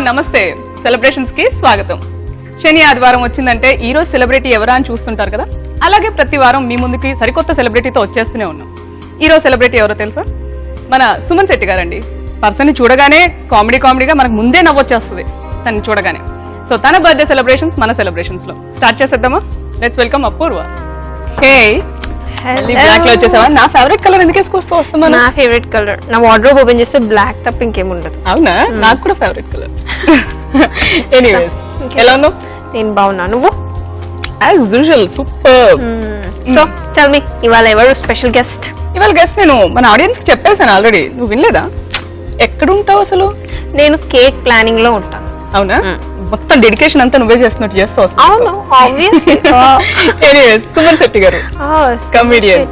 నమస్తే సెలబ్రేషన్స్ కి స్వాగతం. శని ఆదివారం వచ్చిందంటే ఈ రోజు సెలబ్రిటీ ఎవరా అని చూస్తుంటారు కదా. అలాగే ప్రతి వారం మీ ముందుకి సరికొత్త సెలబ్రిటీతో వచ్చేస్తూనే ఉన్నాం. ఈ రోజు సెలబ్రిటీ ఎవరో తెలుసా? మన సుమన్ శెట్టి గారండి. పర్సన్ ని చూడగానే కామెడీగా మనకు ముందే నవ్వొచ్చేస్తుంది తనని చూడగానే. సో తన బర్త్డే సెలబ్రేషన్స్ మన సెలబ్రేషన్స్ లో స్టార్ట్ చేసేద్దామా? Let's welcome Apoorva. Hey, black లో వచ్చేసావా? నా ఫేవరెట్ కలర్ ఎందుకు వేసుకొస్తూ వస్తున్నా? నా ఫేవరెట్ కలర్. నా వార్డ్రోబ్ ఓపెన్ చేస్తే బ్లాక్ తప్ప ఇంకేముండదు. అవునా? నాకు కూడా ఫేవరెట్ కలర్. ఎనీవేస్, ఎలా ఉన్నావు? నేను బాగున్నా, నువ్వు? As usual super. So tell me, ఇవాళ ఎవరు స్పెషల్ గెస్ట్? ఇవాళ గెస్ట్ నేను మన ఆడియన్స్ కి చెప్పేసాను ఆల్రెడీ. నువ్వు వినలేదా? ఎక్కడుంటావు అసలు? నేను కేక్ ప్లానింగ్ లో ఉంటాను. అవునా? మొత్తం డెడికేషన్ అంతా నువ్వే చేస్తున్నట్టు చేస్తూ వస్తావు. అవును, ఆబ్వియస్లీ. ఎనీవేస్, సుమన్ శెట్టి గారు, comedian.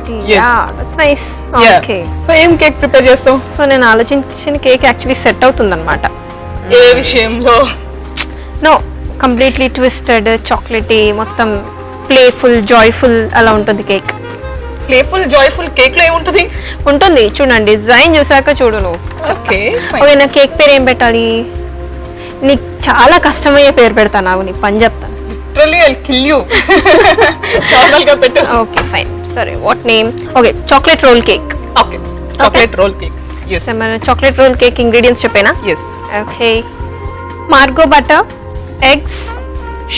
That's nice. Okay, so ఏం కేక్ ప్రిపేర్ చేస్తావు? సో నేను ఆలోచించిన కేక్ యాక్చువల్లీ సెట్ అవుతుంది అనమాట. ఏ విషయంలో? నో, కంప్లీట్లీ ట్విస్టెడ్, చాక్లెటీ, మొత్తం ప్లేఫుల్, జాయ్ఫుల్ అలా ఉంటుంది కేక్. ప్లేఫుల్, జాయ్ఫుల్ కేక్ లో ఏముంటుంది? ఉంటుంది, చూడండి, డిజైన్ చూసాక చూడు నువ్వు. ఓకే, ఓకే, నా కేక్ పేరు ఏం పెట్టాలి? నీకు చాలా కష్టమయ్యే పేరు పెడతాను, నాకు నీ పని చెప్తాను. Literally I will kill you. Normal గా పెట్టు. ఓకే ఫైన్, సరే. What name? Okay, chocolate roll cake. Okay, chocolate roll cake. yes, మన చాక్లెట్ రోల్ కేక్ ఇంగ్రీడియంట్స్ చెప్పేనా? yes. Okay, Margo butter, eggs,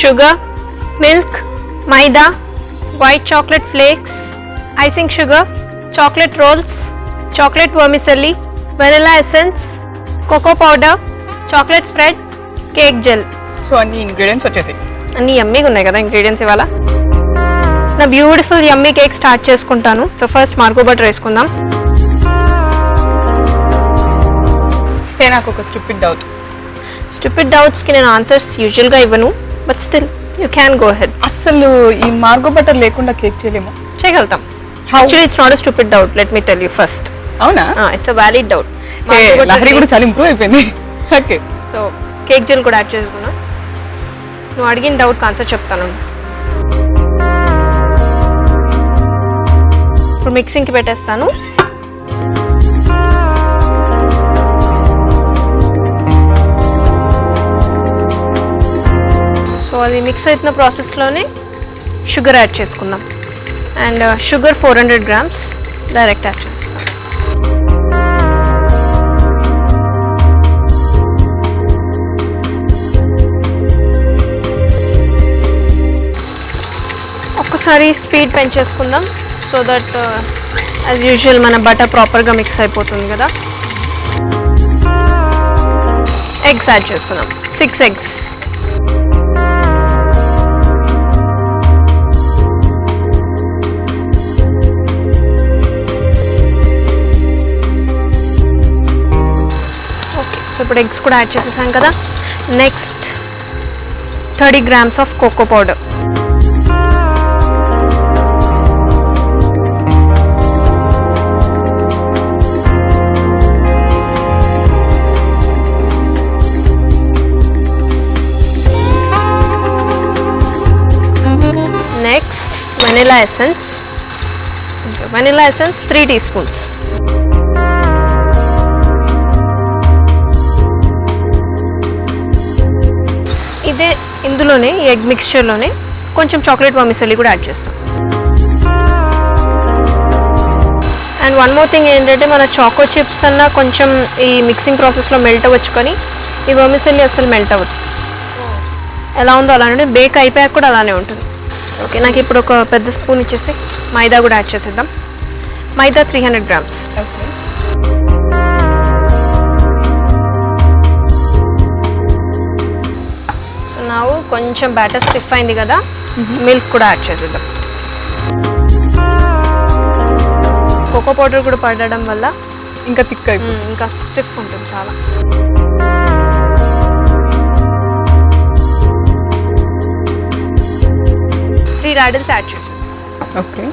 sugar, milk, maida, white chocolate flakes, icing sugar, chocolate rolls, chocolate vermicelli, vanilla essence, cocoa powder, chocolate spread, cake gel. So అన్ని ingredients వచ్చేసి అన్ని యమ్మీగా ఉన్నాయి కదా ingredients ఇవాళ. నా beautiful యమ్మీ cake start చేసుకుంటాను. సో ఫస్ట్ మార్గో బటర్ వేసుకుందాం. నాకు ఒక స్టూపిడ్ డౌట్. స్టూపిడ్ డౌట్స్ కి నేను ఆన్సర్స్ యూజువల్ గా ఇవ్వను, but still you can go head. అసలు ఈ మార్గో బటర్ లేకుండా కేక్ చేయలేము? చేయగలుగుతాం. Actually it's not a stupid doubt, let me tell you first. అవునా? It's a valid doubt. Lahari కూడా చాలా ఇంప్రూవ్ అయిపోయింది. ఓకే, సో కేక్ జెల్ కూడా యాడ్ చేసుకున్నా. నువ్వు అడిగిన డౌట్ ఆన్సర్ చెప్తాను. ఇప్పుడు మిక్సింగ్కి పెట్టేస్తాను. సో అది మిక్స్ అవుతున్న ప్రాసెస్లోనే షుగర్ యాడ్ చేసుకుందాం. And sugar 400 grams direct add చేస్తాం. ఒకసారి స్పీడ్ పెంచేసుకుందాం, సో దట్ యాజ్ యూజువల్ మన బటర్ ప్రాపర్గా మిక్స్ అయిపోతుంది కదా. ఎగ్స్ యాడ్ చేసుకుందాం, 6 eggs. ఓకే, సో ఇప్పుడు ఎగ్స్ కూడా యాడ్ చేసేసాం కదా. Next 30 grams of cocoa powder. Next vanilla essence. Vanilla essence 3 teaspoons. ఇదే ఇందులోనే ఈ ఎగ్ మిక్స్చర్లోనే కొంచెం చాక్లెట్ వర్మిసెల్లి కూడా యాడ్ చేస్తాం. అండ్ వన్ మోర్ థింగ్ ఏంటంటే, మన చాకో చిప్స్ అన్న కొంచెం ఈ మిక్సింగ్ ప్రాసెస్లో మెల్ట్ అవ్వచ్చు, కానీ ఈ వర్మిసెల్లి అసలు మెల్ట్ అవ్వదు. ఎలా ఉందో అలానే బేక్ అయిపోయాక కూడా అలానే ఉంటుంది. ఓకే, నాకు ఇప్పుడు ఒక పెద్ద స్పూన్ ఇచ్చేసి మైదా కూడా యాడ్ చేసేద్దాం. మైదా 300 grams. సో నా కొంచెం బ్యాటర్ స్టిఫ్ అయింది కదా, మిల్క్ కూడా యాడ్ చేసేద్దాం. కోకో పౌడర్ కూడా పడడం వల్ల ఇంకా థిక్ అయిపోతుంది, ఇంకా స్టిఫ్ ఉంటుంది చాలా. రాడిల్స్ యాడ్ చేసాను. ఓకే,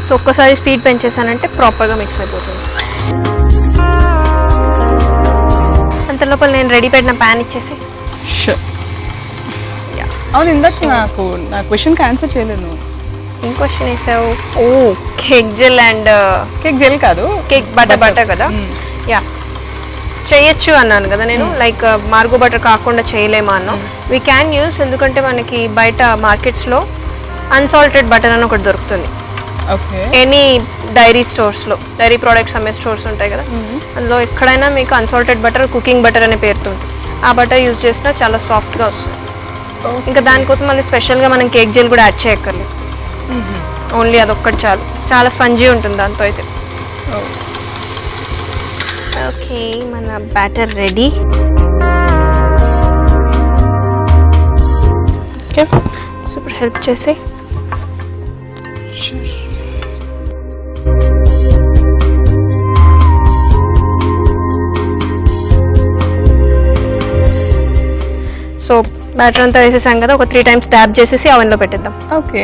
సో ఒక్కసారి స్పీడ్ పెంచేసానంటే ప్రాపర్గా మిక్స్ అయిపోతుంది. అంత లోపల నేను రెడీ పెట్టిన ప్యాన్ ఇచ్చేసి. అవును, ఇందాక నా క్వశ్చన్కి ఆన్సర్ చేయలేదు. ఏం క్వశ్చన్ వేసావు? Oh, cake gel and cake gel కాదు, కేక్ బటర్ కదా. యా, చేయొచ్చు అన్నాను కదా నేను, లైక్ మార్గో బటర్ కాకుండా చేయలేమా అన్నాను. వీ క్యాన్ యూస్, ఎందుకంటే మనకి బయట మార్కెట్స్లో అన్సాల్టెడ్ బటర్ అని ఒకటి దొరుకుతుంది. ఓకే. ఎనీ డైరీ స్టోర్స్లో, డైరీ ప్రోడక్ట్స్ అమ్మే స్టోర్స్ ఉంటాయి కదా, అందులో ఎక్కడైనా మీకు అన్సాల్టెడ్ బటర్, కుకింగ్ బటర్ అనే పేరుతో ఉంటుంది. ఆ బటర్ యూజ్ చేసినా చాలా సాఫ్ట్గా వస్తుంది. ఇంకా దానికోసం మళ్ళీ స్పెషల్గా మనం కేక్ జెల్ కూడా యాడ్ చేయక్కర్లేదు, ఓన్లీ అదొక్కటి చాలు. చాలా స్పంజీ ఉంటుంది దాంతో అయితే. ఓకే, మన batter ready. Okay, super, help చేసి. సో బ్యాటర్ అంతా వేసేసాం కదా, ఒక 3 times ట్యాప్ చేసేసి అవెన్లో పెట్టేద్దాం. ఓకే.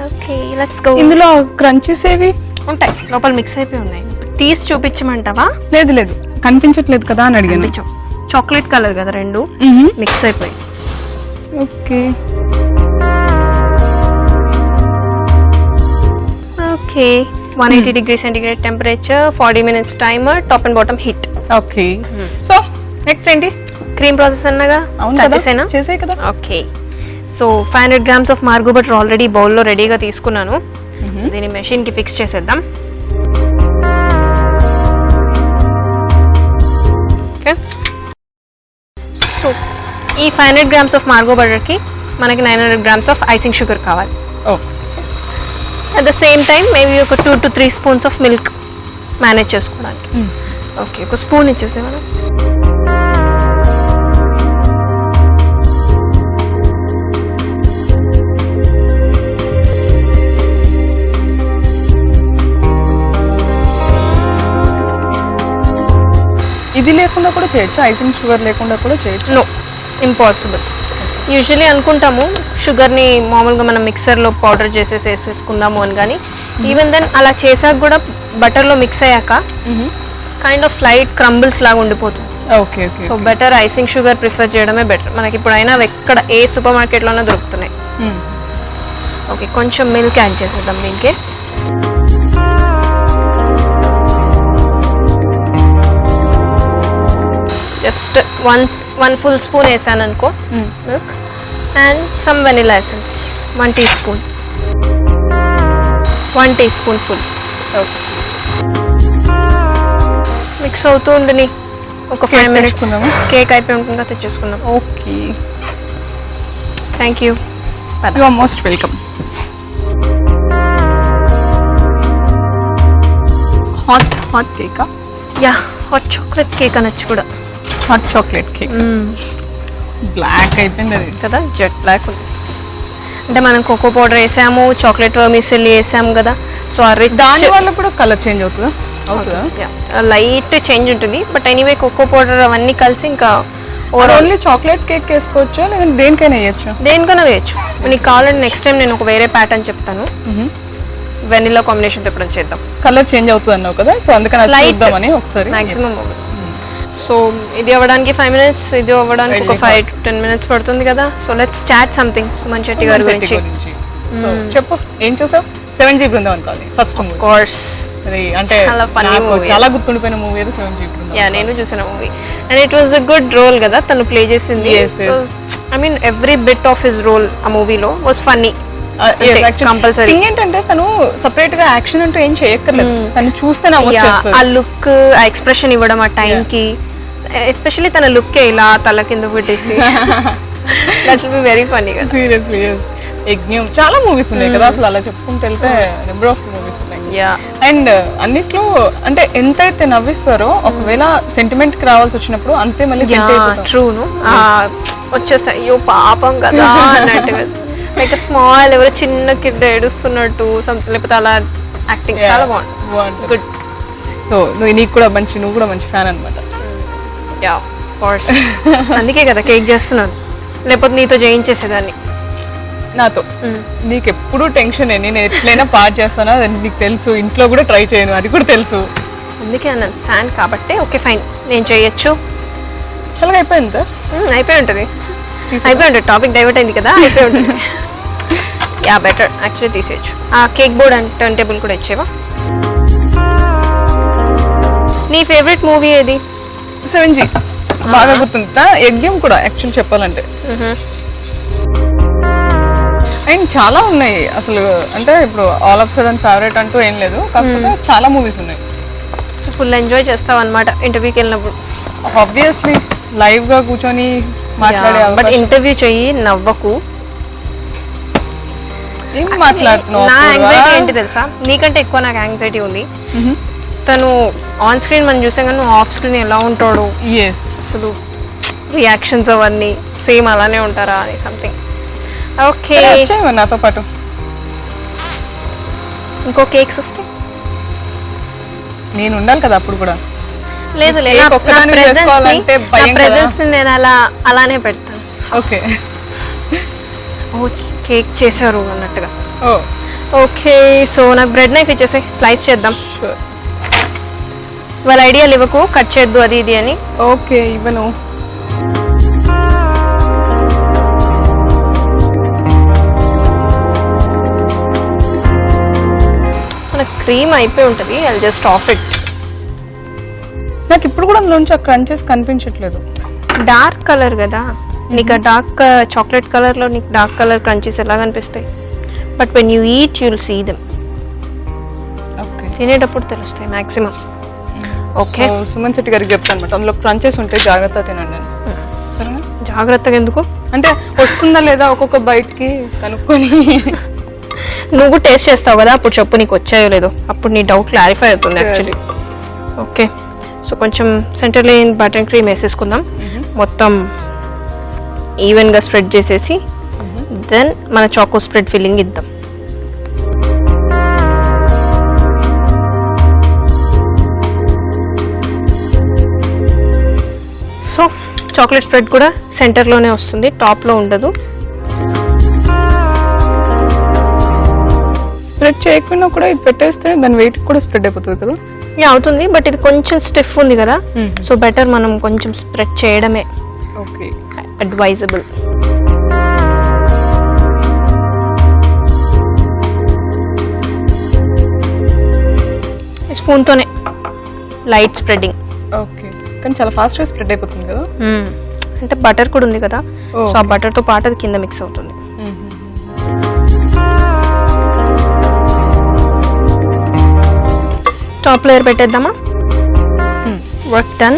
Okay, let's go. ఇందులో క్రంచెస్ ఏవి ఉంటాయి, లోపల మిక్స్ అయిపోయి ఉన్నాయి. తీసి చూపించమంటావా? లేదు లేదు, కనిపించట్లేదు కదా అని అడిగాను. చాక్లెట్ కలర్ కదా, రెండు మిక్స్ అయిపోయి. Okay. Okay, 180 degrees centigrade temperature, 40 minutes timer, top and bottom heat. Okay. So next ఏంటి? క్రీమ్ ప్రాసెస్ అన్నగా స్టార్ట్ చేసేనా? చేసే కదా. Okay, so 500 grams of Margo butter already బౌల్లో రెడీగా తీసుకున్నాను. దీన్ని మెషిన్కి ఫిక్స్ చేసేద్దాం. ఓకే, సో ఈ 500 grams ఆఫ్ మార్గో బటర్కి మనకి 900 grams ఆఫ్ ఐసింగ్ షుగర్ కావాలి. Oh, at the same time maybe ఒక 2 to 3 spoons of milk manage చేసుకోవడానికి. ఓకే, ఒక స్పూన్ ఇచ్చేసేమన్నా. ఇది లేకుండా కూడా చేయొచ్చు, ఐసింగ్ షుగర్ లేకుండా కూడా చేయొచ్చు. No, impossible. యూజువలీ అనుకుంటాము షుగర్ని మామూలుగా మనం మిక్సర్లో పౌడర్ చేసేసి వేసేసుకుందాము అని, కానీ ఈవెన్ దెన్ అలా చేసాక కూడా బటర్లో మిక్స్ అయ్యాక కైండ్ ఆఫ్ లైట్ క్రంబుల్స్ లాగా ఉండిపోతుంది. Okay okay. So better icing sugar prefer చేయడమే బెటర్. మనకి ఇప్పుడు అయినా ఎక్కడ ఏ సూపర్ మార్కెట్లోనే దొరుకుతున్నాయి. ఓకే, కొంచెం మిల్క్ యాడ్ చేసేద్దాం దీనికి. జస్ట్ వన్ ఫుల్ స్పూన్ వేసాను అనుకో milk, and some vanilla essence 1 teaspoon, 1 teaspoon full. Okay, mix అవుతూ ఉండని ఒక 5 minutes. కేక్ అయిపోయి ఉంటుందా తెచ్చేసుకుందాం. Okay, thank you. You are most welcome. Hot కేకా? యా, హాట్ చాక్లెట్ కేక్ అనొచ్చు కూడా. Hot chocolate cake. బ్లాక్ అయిపోయింది అది కదా, జెట్ బ్లాక్ ఉంది. అంటే మనం కోకో పౌడర్ వేసాము, చాక్లెట్ వర్మిసెల్లి వేసాము కదా, సో ఆ రిచ్ దాని వల్ల కూడా కలర్ చేంజ్ అవుతుందా? అవుతుందా? లైట్ చేంజ్ ఉంటుంది. బట్ ఎనీవే కోకో పౌడర్ అవన్నీ కలిసి ఇంకా ఓన్లీ చాక్లెట్ కేక్ వేసుకోవచ్చా లేదంటే దేనికైనా వేయచ్చు? దేనికైనా వేయచ్చు. నీకు కావాలంటే నెక్స్ట్ టైం నేను ఒక వేరే ప్యాటర్న్ చెప్తాను, వెనిలా కాంబినేషన్ ఎప్పుడైనా చేద్దాం. కలర్ చేంజ్ అవుతుంది అన్నావు కదా, సో అందుకని చూద్దామని ఒకసారి. మాక్సిమం సో ఇది అవ్వడానికి 5 minutes, ఇది అవ్వడానికి ఒక 5 to 10 minutes పడుతుంది కదా. So let's chat something Suman Shetty గారి గురించి. చెప్పు, ఏం చూసావు? 7G Brindavan Colony first movie. Course, అంటే చాలా ఫన్నీ మూవీ, చాలా గుర్తుండిపోయిన మూవీ అది 7G బృందావన్. యా, నేను చూసిన movie and it was a good role కదా తను ప్లే చేసింది. I mean every bit of his role ఆ మూవీలో వాజ్ ఫన్నీ. కంపల్సరీ ఏంటంటే తను సపరేట్ గా యాక్షన్ అంటూ ఏం చేయక్కర్లేదు, తను చూస్తే ఆ లుక్, ఆ ఎక్స్ప్రెషన్ ఇవ్వడం ఆ టైం కి, ఎస్పెషల్లీ తన లుక్ ఇలా తల కింద పెట్టేసి that will be very funny కదా. సీరియస్లీ యజ్ఞం చాలా మూవీస్ ఉన్నాయి కదా, అసలు అలా చెప్పుకుంటూ వెళ్తే నెంబర్ ఆఫ్ మూవీస్ ఉన్నాయి. అండ్ అన్నిట్లో అంటే ఎంతైతే నవ్విస్తారో ఒకవేళ సెంటిమెంట్ కి రావాల్సి వచ్చినప్పుడు అంతే మళ్ళీ ట్రూను వచ్చేస్తాయి. అయ్యో పాపం కదా అన్నట్టుగా, లైక్ స్మాల్ ఎవరో చిన్న కిడ్ ఏడుస్తున్నట్టు లేకపోతే అలా యాక్టింగ్ చాలా బాగుంది. గుడ్. సో నీకు కూడా మంచి, నువ్వు కూడా మంచి ఫ్యాన్ అనమాట. Yeah, course. అందుకే కదా కేక్ చేస్తున్నాను, లేకపోతే నీతో చేయించేసేదాన్ని. నాతో నీకు ఎప్పుడు టెన్షన్, నేను ఎట్లయినా పార్ట్ చేస్తానా అది నీకు తెలుసు, ఇంట్లో కూడా ట్రై చేయను అది కూడా తెలుసు. అందుకే అన్నాను ఫ్యాన్ కాబట్టి. ఓకే ఫైన్, నేను చేయొచ్చు. చాలా అయిపోయింది, అయిపోయి ఉంటుంది, అయిపోయి ఉంటుంది. టాపిక్ డైవర్ట్ అయింది కదా, అయిపోయి ఉంటుంది. యా, బెటర్ యాక్చువల్లీ తీసేయచ్చు. ఆ cake board and turn table కూడా ఇచ్చేవా? నీ ఫేవరెట్ మూవీ ఏది? 7G బాగా గుర్తుంది. యజ్ఞం కూడా యాక్చువల్ చెప్పాలంటే. అండ్ చాలా ఉన్నాయి అసలు, అంటే ఇప్పుడు ఆల్ ఆఫ్ సడన్ ఫేవరెట్ అంటూ ఏం లేదు, కాకపోతే చాలా మూవీస్ ఉన్నాయి. ఫుల్ ఎంజాయ్ చేస్తావు అనమాట ఇంటర్వ్యూకి వెళ్ళినప్పుడు. ఆబ్వియస్లీ లైవ్ గా కూర్చొని మాట్లాడే. బట్ ఇంటర్వ్యూ చెయ్యి, నవ్వకు. ఏం మాట్లాడుతున్నావు? నా యాంగ్జైటీ ఏంటి తెలుసా, నీకంటే ఎక్కువ నాకు యాంగ్జైటీ ఉంది. తను ఆన్ స్క్రీన్ మనం చూసాం కానీ ఆఫ్ స్క్రీన్ ఎలా ఉంటాడు, అసలు రియాక్షన్స్ అవన్నీ సేమ్ అలానే ఉంటారా అని సంథింగ్. ఓకే నాతో పాటు ఇంకో కేక్స్ వస్తే నేను ఉండాలి కదా అప్పుడు కూడా. లేదు ప్రెజెన్స్ నేను అలానే పెడతాను. ఓకే ఓ కేక్ చేశారు అన్నట్టుగా. ఓకే సో నాకు బ్రెడ్ నైఫ్ ఇచ్చేసి స్లైస్ చేద్దాం. వాళ్ళ ఐడియాలు ఇవ్వకు, కట్ చేద్దు అది ఇది అని. ఓకే ఇవ్వను. మన క్రీమ్ అయిపోయి ఉంటుంది. I just of it. నాకు ఇప్పుడు కూడా అందులోంచి ఆ క్రంచెస్ కనిపించట్లేదు. డార్క్ కలర్ కదా నీకు, ఆ డార్క్ చాక్లెట్ కలర్ లో నీకు డార్క్ కలర్ క్రంచెస్ ఎలా కనిపిస్తాయి? But when you eat you'll see them. Okay తినేటప్పుడు తెలుస్తాయి మాక్సిమం. ఓకే సుమన్ శెట్టి గారికి చెప్తాను అనమాట, అందులో క్రంచెస్ ఉంటే జాగ్రత్త తినండి. సరేనా? జాగ్రత్తగా ఎందుకు అంటే వస్తుందా లేదా ఒక్కొక్క బయటికి కనుక్కొని. నువ్వు టేస్ట్ చేస్తావు కదా, అప్పుడు చెప్పు నీకు వచ్చాయో లేదో, అప్పుడు నీ డౌట్ క్లారిఫై అవుతుంది యాక్చువల్లీ. ఓకే సో కొంచెం సెంటర్ లైన్ బటర్ క్రీమ్ వేసేసుకుందాం. మొత్తం ఈవెన్గా స్ప్రెడ్ చేసేసి దెన్ మన చాకో స్ప్రెడ్ ఫిల్లింగ్ ఇద్దాం. సో చాక్లెట్ స్ప్రెడ్ కూడా సెంటర్లోనే వస్తుంది, టాప్లో ఉండదు. స్ప్రెడ్ చేయకుండా కూడా ఇది పెట్టేస్తే దాని వెయిట్ కూడా స్ప్రెడ్ అయిపోతుంది కదా. అవుతుంది బట్ ఇది కొంచెం స్టిఫ్ ఉంది కదా, సో బెటర్ మనం కొంచెం స్ప్రెడ్ చేయడమే ఓకే అడ్వైజబుల్. స్పూన్తోనే లైట్ స్ప్రెడ్డింగ్. ఓకే కానీ చాలా ఫాస్ట్గా స్ప్రెడ్ అయిపోతుంది కదా. అంటే బటర్ కూడా ఉంది కదా, సో ఆ బటర్తో పాటు అది కింద మిక్స్ అవుతుంది. టాప్ లేయర్ పెట్టేద్దామా? Work done.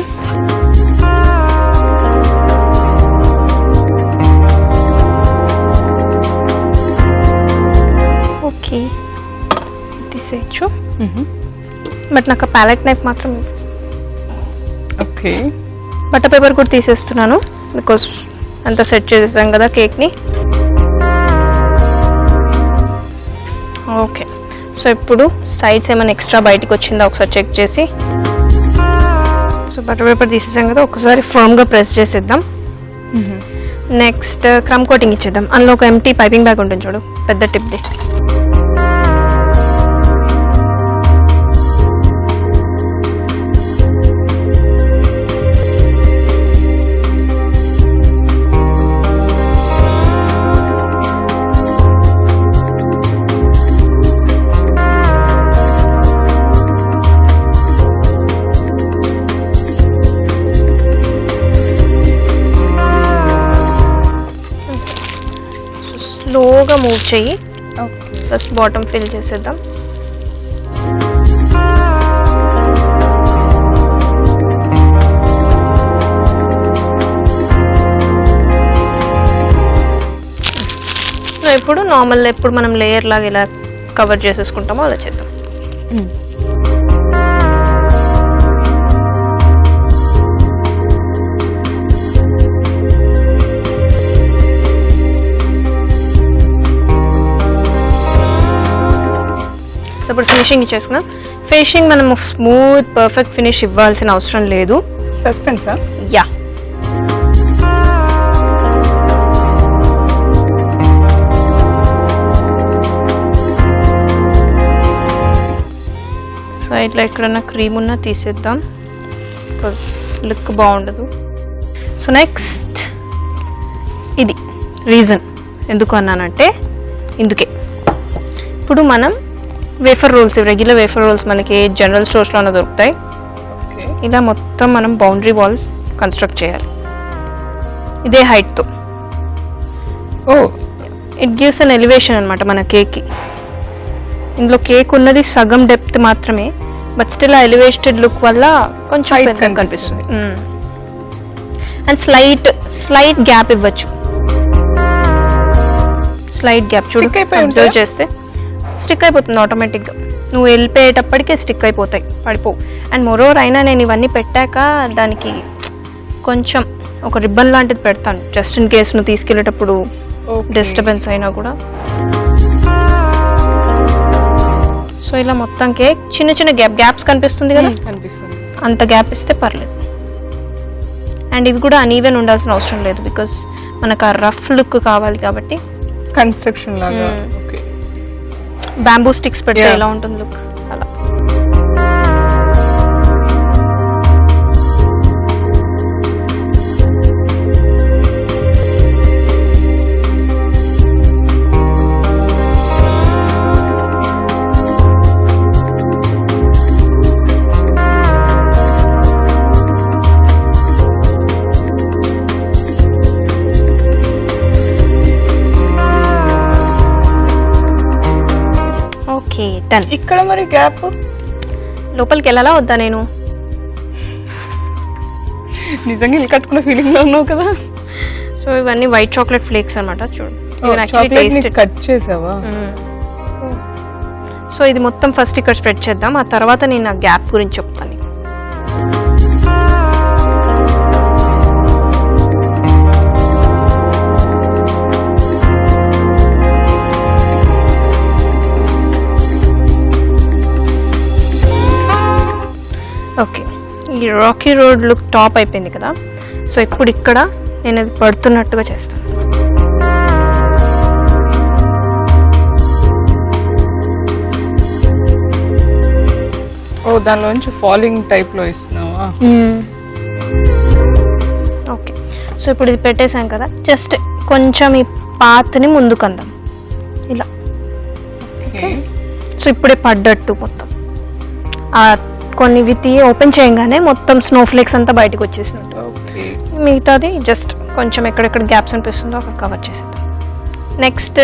ఓకే తీసేయచ్చు, బట్ నాకు ప్యాలెట్ నైఫ్ మాత్రం. ఓకే బటర్ పేపర్ కూడా తీసేస్తున్నాను బికాస్ అంతా సెట్ చేసేసాం కదా కేక్ని. ఓకే సో ఇప్పుడు సైడ్స్ ఏమైనా ఎక్స్ట్రా బయటకు వచ్చిందా ఒకసారి చెక్ చేసి. సో బటర్ పేపర్ తీసేసాం కదా, ఒకసారి ఫర్మ్గా ప్రెస్ చేసేద్దాం. నెక్స్ట్ క్రమ్ కోటింగ్ ఇచ్చేద్దాం. అందులో ఒక ఎంటీ పైపింగ్ బ్యాగ్ ఉంటుంది చూడు, పెద్ద టిప్ది. స్లోగా మూవ్ చెయ్యి. ఫస్ట్ బాటమ్ ఫిల్ చేసేద్దాం. ఇప్పుడు నార్మల్ ఎప్పుడు మనం లేయర్ లాగా ఇలా కవర్ చేసేసుకుంటామో అలా చేద్దాం. సో ఇప్పుడు ఫినిషింగ్ ఇచ్చేసుకున్నాం. ఫినిషింగ్ మనం స్మూత్ పర్ఫెక్ట్ ఫినిష్ ఇవ్వాల్సిన అవసరం లేదు. సస్పెన్సా? యా. సో ఇట్లా ఎక్కడన్నా క్రీమ్ ఉన్నా తీసేద్దాం, బికాస్ లుక్ బాగుండదు. సో నెక్స్ట్ ఇది రీజన్ ఎందుకు అన్నానంటే ఇందుకే. ఇప్పుడు మనం wafer rolls, regular wafer rolls మనకి జనరల్ స్టోర్స్లోనే దొరుకుతాయి. ఇలా మొత్తం మనం బౌండరీ వాల్ కన్స్ట్రక్ట్ చేయాలి ఇదే హైట్తో. Oh it gives an elevation అనమాట మన కేక్కి. ఇందులో కేక్ ఉన్నది సగం డెప్త్ మాత్రమే, బట్ స్టిల్ ఆ ఎలివేటెడ్ లుక్ వల్ల కొంచెం Height పెద్దగా కనిపిస్తుంది. కనిపిస్తుంది. అండ్ స్లైట్ గ్యాప్ ఇవ్వచ్చు. స్లైట్ గ్యాప్ చూడు, Stick అయిపోయి అబ్జర్వ్ ఉంటుందా? చేస్తే స్టిక్ అయిపోతుంది ఆటోమేటిక్గా. నువ్వు వెళ్ళిపోయేటప్పటికే స్టిక్ అయిపోతాయి, పడిపోవు. అండ్ మోరోవర్ అయినా నేను ఇవన్నీ పెట్టాక దానికి కొంచెం ఒక రిబ్బన్ లాంటిది పెడతాను, జస్ట్ ఇన్ కేస్ నువ్వు తీసుకెళ్ళేటప్పుడు డిస్టర్బెన్స్ అయినా కూడా. సో ఇలా మొత్తం కేక్ చిన్న చిన్న గ్యాప్స్ కనిపిస్తుంది కదా, కనిపిస్తుంది. అంత గ్యాప్ ఇస్తే పర్లేదు. అండ్ ఇవి కూడా అన్ఈవెన్ ఉండాల్సిన అవసరం లేదు, బికాస్ మనకు ఆ రఫ్ లుక్ కావాలి కాబట్టి. కన్స్ట్రక్షన్ లాగా. ఓకే. బ్యాంబూ స్టిక్స్ పెడితే Yeah. ఎలా ఉంటుంది లుక్ అలా. Okay done. ఇక్కడ మరి గ్యాప్ లోపలికి వెళ్ళాలా వద్దా నేను? నిజంగా ఇల్లు కట్టుకున్న ఫీలింగ్ లో ఉన్నావు కదా. సో ఇవన్నీ వైట్ చాక్లెట్ ఫ్లేక్స్ అనమాట, చూడు. కట్ చేసావా? సో ఇది మొత్తం ఫస్ట్ ఇక్కడ స్ప్రెడ్ చేద్దాం, ఆ తర్వాత నేను ఆ గ్యాప్ గురించి చెప్తాను. ఓకే, ఈ రాకీ రోడ్ లుక్ టాప్ అయిపోయింది కదా. సో ఇప్పుడు ఇక్కడ నేను అది పడుతున్నట్టుగా చేస్తాను. ఓ దానిలోంచి ఫాలింగ్ టైప్ లో ఇస్తున్నావా? ఓకే, సో ఇప్పుడు ఇది పెట్టేసాం కదా, జస్ట్ కొంచెం ఈ పాత్ని ముందుకు అందాం ఇలా. ఓకే. సో ఇప్పుడే పడ్డట్టు మొత్తం ఆ కొన్ని వితి ఓపెన్ చేయగానే మొత్తం స్నో ఫ్లేక్స్ అంతా బయటకు వచ్చేసినట్టు. ఓకే. మిగతాది జస్ట్ కొంచెం ఎక్కడెక్కడ గ్యాప్స్ అనిపిస్తుందో అక్కడ కవర్ చేసేద్దాం. నెక్స్ట్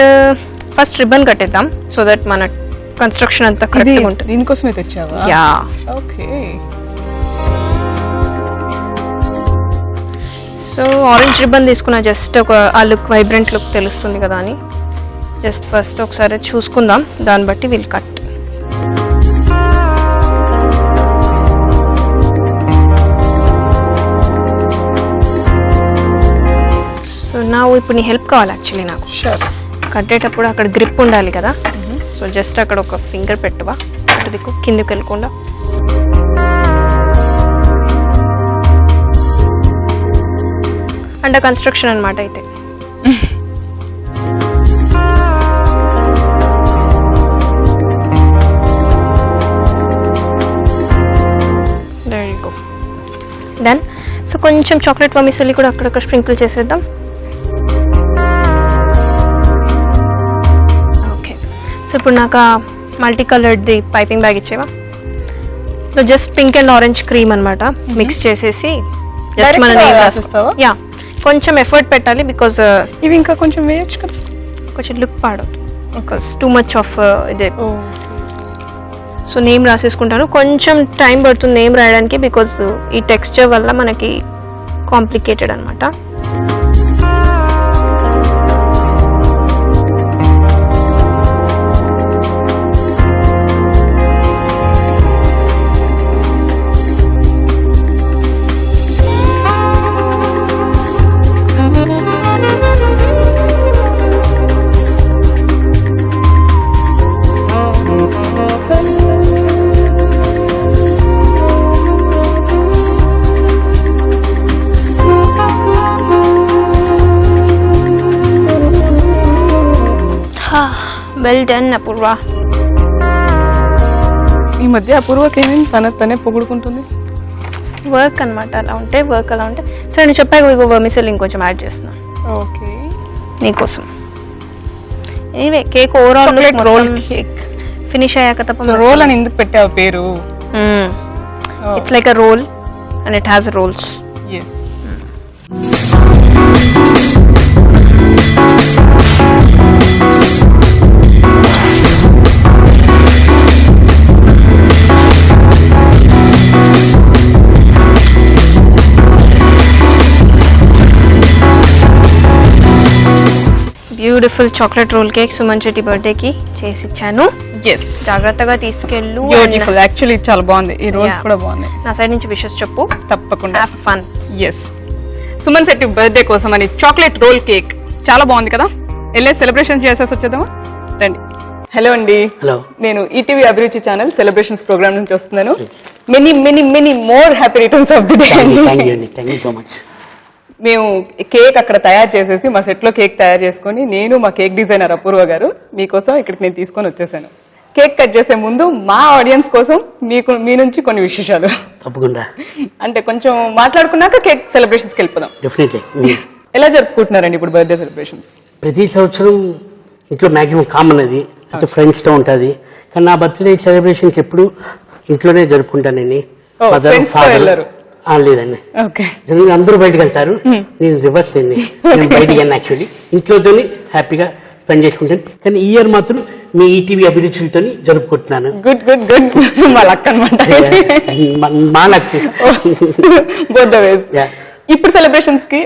ఫస్ట్ రిబ్బన్ కట్టేద్దాం, సో దట్ మన కన్స్ట్రక్షన్ అంతా కరెక్ట్గా ఉంటుంది. దీనికోసమే తెచ్చావా? Yeah. Okay. So orange ribbon తీసుకున్నా, జస్ట్ ఒక ఆ లుక్ వైబ్రెంట్ లుక్ తెలుస్తుంది కదా అని. జస్ట్ ఫస్ట్ ఒకసారి చూసుకుందాం, దాన్ని బట్టి వీల్ కట్. సో నా ఇప్పుడు నీ హెల్ప్ కావాలి యాక్చువల్లీ నాకు. షూర్. కట్టేటప్పుడు అక్కడ గ్రిప్ ఉండాలి కదా. సో జస్ట్ అక్కడ ఒక ఫింగర్ పెట్టువా, అటు దిక్కు కిందకి వెళ్ళకుండా. అండర్ కన్స్ట్రక్షన్ అనమాట అయితే. డన్. సో కొంచెం చాక్లెట్ వమిసలి కూడా అక్కడక్కడ స్ప్రింకిల్ చేసేద్దాం. ఓకే, సో ఇప్పుడు నాకు మల్టీ కలర్డ్ది పైపింగ్ బ్యాగ్ ఇచ్చేవా? So just pink and orange cream అనమాట మిక్స్ చేసేసి జస్ట్ మన నేమ్ రాసిస్తావా? యా, కొంచెం ఎఫర్ట్ పెట్టాలి, బికాజ్ ఇవి ఇంకా కొంచెం వేయచ్చు కదా, కొంచెం లుక్ పాడవుతుంది, బికాజ్ టూ మచ్ ఆఫ్ ఇదే. సో నేమ్ రాసేసుకుంటాను, కొంచెం టైం పడుతుంది నేమ్ రాయడానికి, బికాజ్ ఈ టెక్స్చర్ వల్ల మనకి కాంప్లికేటెడ్ అనమాట. వెల్ డన్ అపూర్వ. ఈ మధ్య అపూర్వకి ఏమైంది, తనే పొగుడుకుంటుంది. వర్క్ అనమాట, అలా ఉంటే వర్క్ అలా ఉంటే. సరే నేను చెప్పాక ఇగో వర్మిసెల్ ఇంకొంచెం యాడ్ చేస్తున్నా ఓకే నీకోసం. Anyway cake overall roll cake finish అయ్యాక తప్ప రోల్ అని ఎందుకు పెట్టావు పేరు? It's like a roll and it has rolls. Yes. Beautiful chocolate roll cake Suman Shetty బర్త్డేకి చేసి ఇచ్చాను. ఎస్. జాగ్రత్తగా తీసుకెళ్ళు. బ్యూటిఫుల్. యాక్చువల్లీ చాలా బాగుంది. ఈ రోల్స్ కూడా బాగున్నాయి. నా సైడ్ నుంచి విషెస్ చెప్పు. తప్పకుండా. Have fun. Yes. Suman Shetty birthday కోసం అని చాక్లెట్ రోల్ కేక్ చాలా బాగుంది కదా. వెళ్ళే సెలబ్రేషన్ చేసేసి వచ్చేద్దామా? రండి. హలో అండి. హలో. నేను ఈటీవీ అభిరుచి ఛానల్ సెలబ్రేషన్స్ ప్రోగ్రామ్ నుంచి వస్తున్నాను. Many many many more happy returns of the day. Thank you so much. మేము కేక్ అక్కడ తయారు చేసేసి మా సెట్ లో కేక్ తయారు చేసుకొని నేను మా కేక్ డిజైనర్ అపూర్వ గారు మీకోసం ఇక్కడికి నేను తీసుకొని వచ్చేసాను. కేక్ కట్ చేసే ముందు మా ఆడియన్స్ కోసం మీ నుంచి కొన్ని విశేషాలు. తప్పకుండా. అంటే కొంచెం మాట్లాడుకున్నాక కేక్ సెలబ్రేషన్స్కి వెళ్ళిపోదాం. డెఫినెట్లీ. ఎలా జరుపుకుంటున్నారండి ఇప్పుడు బర్త్డే సెలబ్రేషన్స్? ప్రతి సంవత్సరం ఇంట్లో మ్యాక్సిమం కామన్ అది, అయితే ఫ్రెండ్స్తో ఉంటుంది. కానీ నా బర్త్డే సెలబ్రేషన్స్ ఎప్పుడు ఇంట్లోనే జరుపుకుంటాను నేను. friends తో వెళ్ళరు? లేదండి. ఓకే. అందరూ బయటకు వెళ్తారు, నేను రివర్స్ అండి. నేను బయటికి వెళ్ళను యాక్చువల్లీ. ఇంట్లోతోని హ్యాపీగా స్పెండ్ చేసుకుంటాను. కానీ ఈ ఇయర్ మాత్రం మీ ఈటీవీ అభిరుచులతో జరుపుకుంటున్నాను. Good good good. మా లక్ అనమాట. మా లక్. Both the ways. ఇప్పుడు సెలబ్రేషన్స్ కి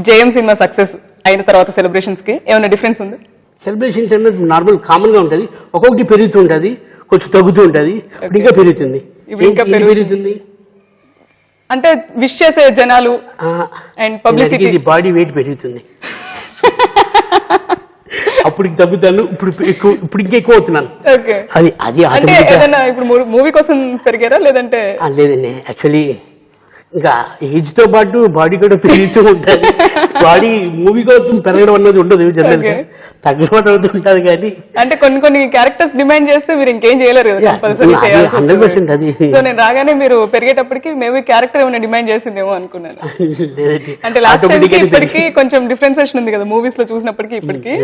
జేఎం సినిమా సక్సెస్ అయిన తర్వాత సెలబ్రేషన్స్ కి ఏమైనా డిఫరెన్స్ ఉంది? సెలబ్రేషన్స్ అనేది నార్మల్ కామన్ గా ఉంటుంది. ఒక్కొక్కటి పెరుగుతూ ఉంటుంది, కొంచెం తగ్గుతూ ఉంటుంది, ఇంకా పెరుగుతుంది. ఇంకా పెరుగుతుంది అంటే విష్ చేసే జనాలు అండ్ పబ్లిసిటీ. బాడీ వెయిట్ పెరుగుతుంది. అప్పుడు తగ్గుతాను, ఇప్పుడు ఇంకా ఎక్కువ అవుతున్నాను. అది అది అంటే ఏదైనా ఇప్పుడు మూవీ కోసం పెరిగారా లేదంటే? లేదండి, యాక్చువల్లీ ఇంకా ఏజ్ తో పాటు బాడీ కూడా పెరుగుతూ ఉంటుంది. బాడీ మూవీ కోసం పెరగడం అన్నది ఉండదు, జనరల్ గా తగ్గడం అవుతుంటది. కానీ అంటే కొన్ని క్యారెక్టర్స్ డిమాండ్ చేస్తే మీరు ఇంకేం చేయలేరు కదా, కంపల్సరీ చేయాల్సి వస్తుంది. 100% అది. సో నేను రాగానే మీరు పెరిగేటప్పటికి మేబీ క్యారెక్టర్ ఏమైనా డిమాండ్ చేసిందేమో అనుకున్నాను. అంటే లాస్ట్ టైం ఇప్పటికి కొంచెం డిఫరెన్సేషన్ ఉంది కదా మూవీస్ లో చూసినప్పటికీ ఇప్పటికి.